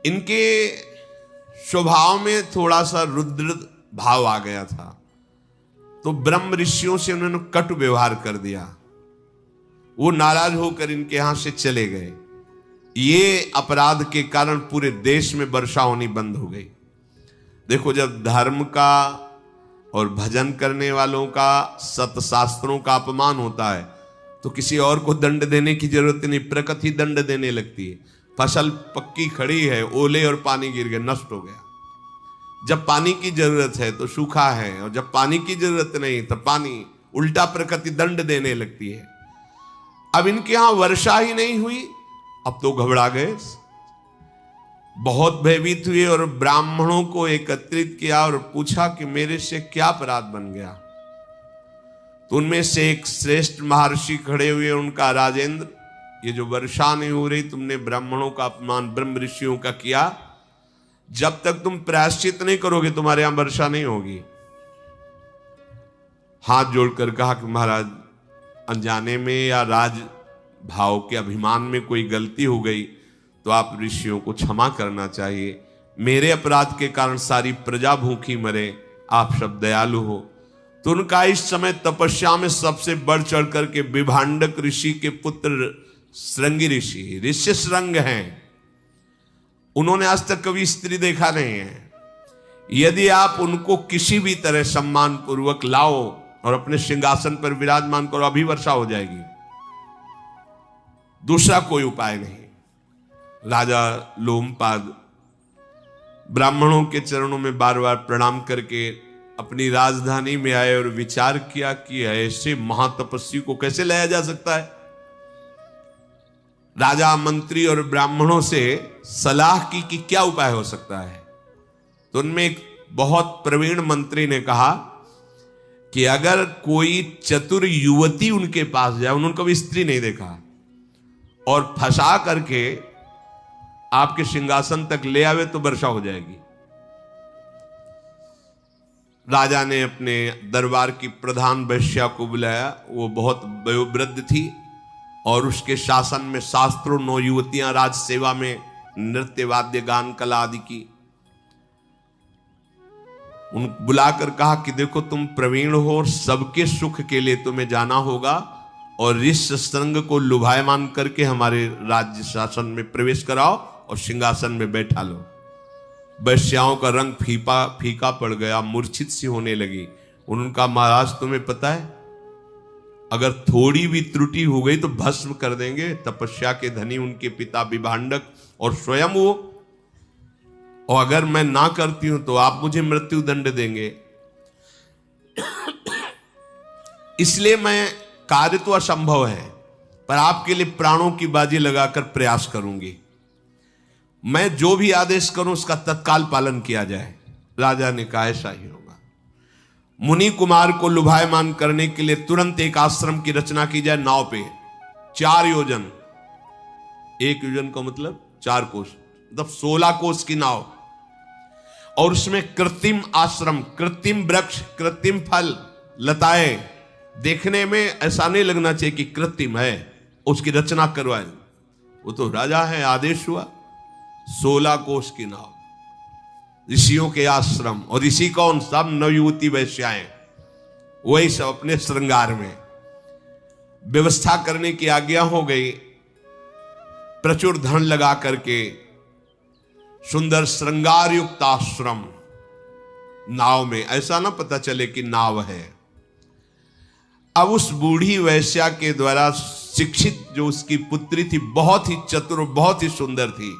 इनके स्वभाव में थोड़ा सा रुद्र भाव आ गया था, तो ब्रह्म ऋषियों से उन्होंने कटु व्यवहार कर दिया। वो नाराज होकर इनके यहां से चले गए। ये अपराध के कारण पूरे देश में वर्षा होनी बंद हो गई। देखो, जब धर्म का और भजन करने वालों का, सतशास्त्रों का अपमान होता है तो किसी और को दंड देने की जरूरत नहीं, प्रकृति दंड देने लगती है। फसल पक्की खड़ी है, ओले और पानी गिर गए, नष्ट हो गया। जब पानी की जरूरत है तो सूखा है, और जब पानी की जरूरत नहीं तो पानी, उल्टा प्रकृति दंड देने लगती है। अब इनके यहां वर्षा ही नहीं हुई, अब तो घबरा गए, बहुत भयभीत हुए और ब्राह्मणों को एकत्रित किया और पूछा कि मेरे से क्या अपराध बन गया। तो उनमें से एक श्रेष्ठ महर्षि खड़े हुए, उनका, राजेंद्र, ये जो वर्षा नहीं हो रही, तुमने ब्राह्मणों का अपमान ब्रह्म ऋषियों का किया। जब तक तुम प्रायश्चित नहीं करोगे तुम्हारे यहां वर्षा नहीं होगी। हाथ जोड़कर कहा कि महाराज, अनजाने में या राज भाव के अभिमान में कोई गलती हो गई तो आप ऋषियों को क्षमा करना चाहिए। मेरे अपराध के कारण सारी प्रजा भूखी मरे, आप सब दयालु हो। तो उनका इस समय तपस्या में सबसे बढ़ चढ़ करके विभांडक ऋषि के पुत्र श्रृंगी ऋषि, ऋषि श्रृंग हैं। उन्होंने आज तक कभी स्त्री देखा नहीं है। यदि आप उनको किसी भी तरह सम्मान पूर्वक लाओ और अपने सिंहासन पर विराजमान करो, अभी वर्षा हो जाएगी, दूसरा कोई उपाय नहीं। राजा लोमपाद ब्राह्मणों के चरणों में बार बार प्रणाम करके अपनी राजधानी में आए और विचार किया कि ऐसे महातपस्वी को कैसे लाया जा सकता है। राजा, मंत्री और ब्राह्मणों से सलाह की कि क्या उपाय हो सकता है। तो उनमें एक बहुत प्रवीण मंत्री ने कहा कि अगर कोई चतुर युवती उनके पास जाए, उन्होंने कभी स्त्री नहीं देखा, और फंसा करके आपके सिंहासन तक ले आवे तो वर्षा हो जाएगी। राजा ने अपने दरबार की प्रधान वैश्या को बुलाया। वो बहुत वयोवृद्ध थी और उसके शासन में शास्त्रों 9 युवतियां राज सेवा में नृत्य, वाद्य, गान, कला आदि की। उन बुलाकर कहा कि देखो, तुम प्रवीण हो और सबके सुख के लिए तुम्हें जाना होगा और ऋषि श्रृंग को लुभायमान करके हमारे राज्य शासन में प्रवेश कराओ और सिंहासन में बैठा लो। वैश्याओं का रंग फीका पड़ गया, मूर्छित सी होने लगी। उनका, महाराज तुम्हें पता है, अगर थोड़ी भी त्रुटि हो गई तो भस्म कर देंगे। तपस्या के धनी उनके पिता विभांडक और स्वयं वो, और अगर मैं ना करती हूं तो आप मुझे मृत्यु दंड देंगे। इसलिए मैं, कार्य तो असंभव है पर आपके लिए प्राणों की बाजी लगाकर प्रयास करूंगी। मैं जो भी आदेश करूं उसका तत्काल पालन किया जाए। राजा ने कहा ऐसा ही होगा। मुनि कुमार को लुभायमान करने के लिए तुरंत एक आश्रम की रचना की जाए नाव पे, 4 योजन, 1 योजन का मतलब 4 कोस, मतलब 16 कोस की नाव, और उसमें कृत्रिम आश्रम, कृत्रिम वृक्ष, कृत्रिम फल, लताएं, देखने में ऐसा नहीं लगना चाहिए कि कृत्रिम है, उसकी रचना करवाए। वो तो राजा है, आदेश हुआ। 16 कोस की नाव, ऋषियों के आश्रम, और ऋषि कौन? सब नवयुवती वैश्याएं, वही सब अपने श्रृंगार में। व्यवस्था करने की आज्ञा हो गई। प्रचुर धन लगा करके सुंदर श्रृंगार युक्त आश्रम नाव में, ऐसा ना पता चले कि नाव है। अब उस बूढ़ी वैश्या के द्वारा शिक्षित जो उसकी पुत्री थी, बहुत ही चतुर, बहुत ही सुंदर थी,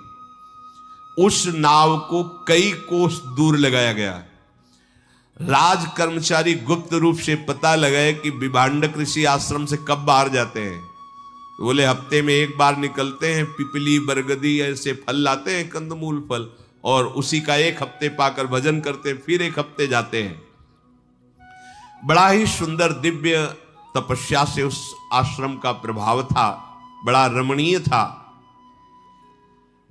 उस नाव को कई कोस दूर लगाया गया। राज कर्मचारी गुप्त रूप से पता लगाए कि विभांडक ऋषि आश्रम से कब बाहर जाते हैं, तो बोले हफ्ते में एक बार निकलते हैं, पिपली बरगदी ऐसे फल लाते हैं, कंदमूल फल, और उसी का एक हफ्ते पाकर भजन करते हैं, फिर एक हफ्ते जाते हैं। बड़ा ही सुंदर दिव्य तपस्या से उस आश्रम का प्रभाव था, बड़ा रमणीय था।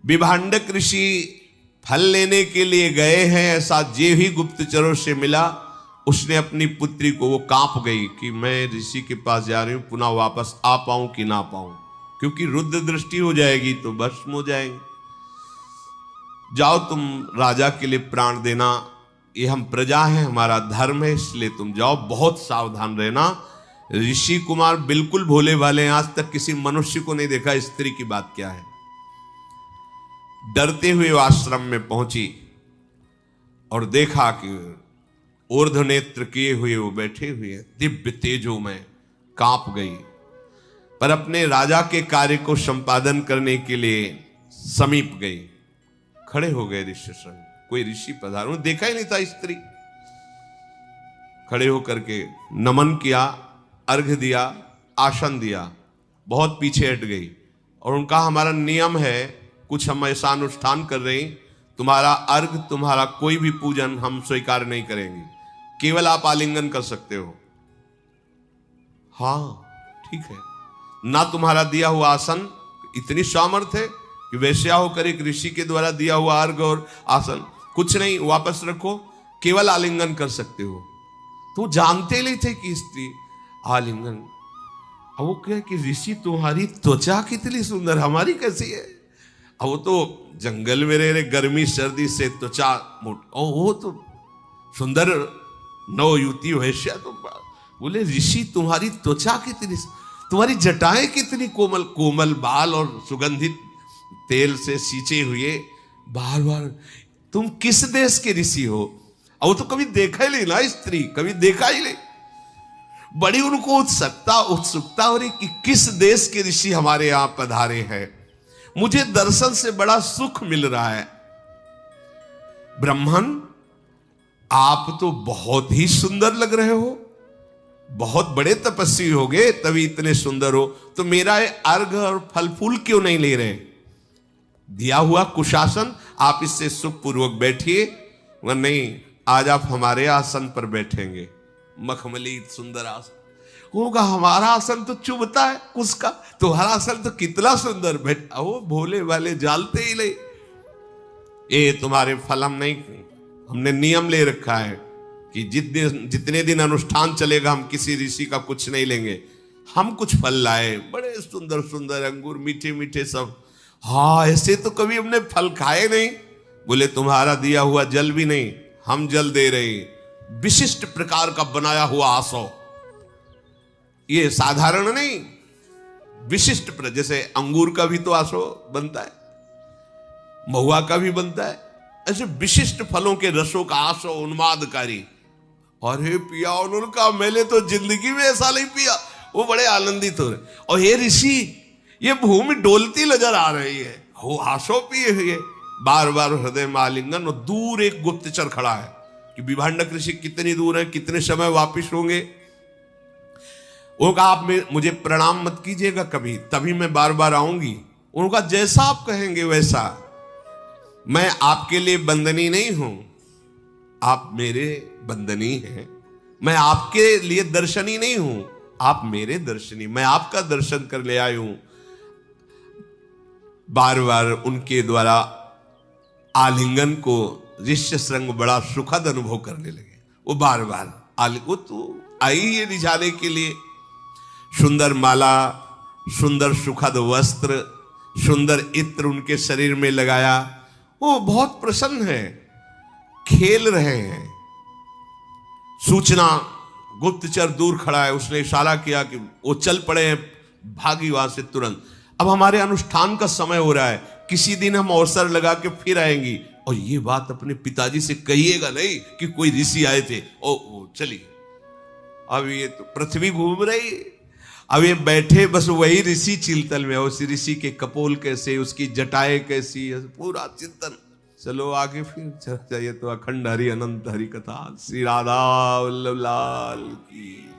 विभांडक ऋषि फल लेने के लिए गए हैं, ऐसा जे ही गुप्तचरों से मिला, उसने अपनी पुत्री को, वो कांप गई कि मैं ऋषि के पास जा रही हूं, पुनः वापस आ पाऊं कि ना पाऊं, क्योंकि रुद्र दृष्टि हो जाएगी तो भस्म हो जाएंगे। जाओ तुम राजा के लिए प्राण देना, ये हम प्रजा हैं, हमारा धर्म है, इसलिए तुम जाओ, बहुत सावधान रहना। ऋषि कुमार बिल्कुल भोले भाले हैं, आज तक किसी मनुष्य को नहीं देखा, स्त्री की बात क्या है। डरते हुए वो आश्रम में पहुंची और देखा कि ऊर्ध्व नेत्र किए हुए वो बैठे हुए, दिव्य तेजो में कांप गई, पर अपने राजा के कार्य को संपादन करने के लिए समीप गई। खड़े हो गए ऋषि संग, कोई ऋषि पधारो, देखा ही नहीं था स्त्री। खड़े होकर के नमन किया, अर्घ्य दिया, आसन दिया, बहुत पीछे हट गई और उनका हमारा नियम है, कुछ हम ऐसा अनुष्ठान कर रहे हैं, तुम्हारा अर्घ, तुम्हारा कोई भी पूजन हम स्वीकार नहीं करेंगे, केवल आप आलिंगन कर सकते हो। हाँ ठीक है। ना तुम्हारा दिया हुआ आसन, इतनी सामर्थ्य है कि वैश्या होकर एक ऋषि के द्वारा दिया हुआ अर्घ और आसन कुछ नहीं, वापस रखो, केवल आलिंगन कर सकते हो। तो जानते नहीं थे कि स्त्री आलिंगन। अब वो क्या कि ऋषि तुम्हारी त्वचा कितनी सुंदर, हमारी कैसी है। अब वो तो जंगल में रह रहे, गर्मी सर्दी से त्वचा मोट, और वो तो सुंदर नव युवती वैश्या, तो बोले ऋषि तुम्हारी त्वचा कितनी, तुम्हारी जटाएं कितनी कोमल, कोमल बाल और सुगंधित तेल से सींचे हुए, बार बार तुम किस देश के ऋषि हो। और वो तो कभी देखा ही नहीं ना, स्त्री कभी देखा ही नहीं। बड़ी उनको उत्सुकता हो रही कि किस देश के ऋषि हमारे यहां पधारे हैं, मुझे दर्शन से बड़ा सुख मिल रहा है। ब्राह्मण आप तो बहुत ही सुंदर लग रहे हो, बहुत बड़े तपस्वी होगे तभी इतने सुंदर हो, तो मेरा ये अर्घ और फल फूल क्यों नहीं ले रहे। दिया हुआ कुशासन, आप इससे सुखपूर्वक बैठिए, वह नहीं, आज आप हमारे आसन पर बैठेंगे, मखमली सुंदर आसन होगा। हमारा आसन तो चुभता है उसका, तुम्हारा आसन तो कितना सुंदर बैठ। वो भोले वाले जालते ही नहीं, ये तुम्हारे फल हम नहीं, हमने नियम ले रखा है कि जितने दिन अनुष्ठान चलेगा हम किसी ऋषि का कुछ नहीं लेंगे। हम कुछ फल लाए, बड़े सुंदर सुंदर अंगूर, मीठे मीठे सब। हाँ ऐसे तो कभी हमने फल खाए नहीं। बोले तुम्हारा दिया हुआ जल भी नहीं, हम जल दे रहे हैं, विशिष्ट प्रकार का बनाया हुआ आसो, ये साधारण नहीं, विशिष्ट जैसे अंगूर का भी तो आसो बनता है, महुआ का भी बनता है, ऐसे विशिष्ट फलों के रसों का आसो उन्मादकारी। और हे पिया उनका, मैंने तो जिंदगी में ऐसा नहीं पिया। वो बड़े आनंदित हो रहे। और हे ऋषि, ये भूमि डोलती नजर आ रही है, हो आसो पिए हुए, बार बार हृदय में आलिंगन। और दूर एक गुप्तचर खड़ा है कि विभांडक ऋषि कितनी दूर है, कितने समय वापिस होंगे। वो कहा आप मुझे प्रणाम मत कीजिएगा कभी, तभी मैं बार बार आऊंगी। उनका जैसा आप कहेंगे वैसा, मैं आपके लिए बंदनी नहीं हूं, आप मेरे बंदनी हैं। मैं आपके लिए दर्शनी नहीं हूं, आप मेरे दर्शनी, मैं आपका दर्शन कर ले आई हूं। बार बार उनके द्वारा आलिंगन को ऋष्य श्रृंग बड़ा सुखद अनुभव करने लगे। वो बार बार वो तो आई ये रिझाने के लिए, सुंदर माला, सुंदर सुखद वस्त्र, सुंदर इत्र उनके शरीर में लगाया। वो बहुत प्रसन्न है, खेल रहे हैं। सूचना, गुप्तचर दूर खड़ा है, उसने इशारा किया कि वो चल पड़े हैं, भागी वहां से तुरंत। अब हमारे अनुष्ठान का समय हो रहा है, किसी दिन हम अवसर लगा के फिर आएंगी। और ये बात अपने पिताजी से कहिएगा नहीं कि कोई ऋषि आए थे। ओ चलिए, अब ये तो पृथ्वी घूम रही, अब ये बैठे बस वही ऋषि चिंतन में, उस ऋषि के कपोल कैसे, उसकी जटाएं कैसी, पूरा चिंतन। चलो आगे फिर चल जाइए तो अखंड हरि अनंत हरि कथा। श्री राधा वल्लभ लाल की।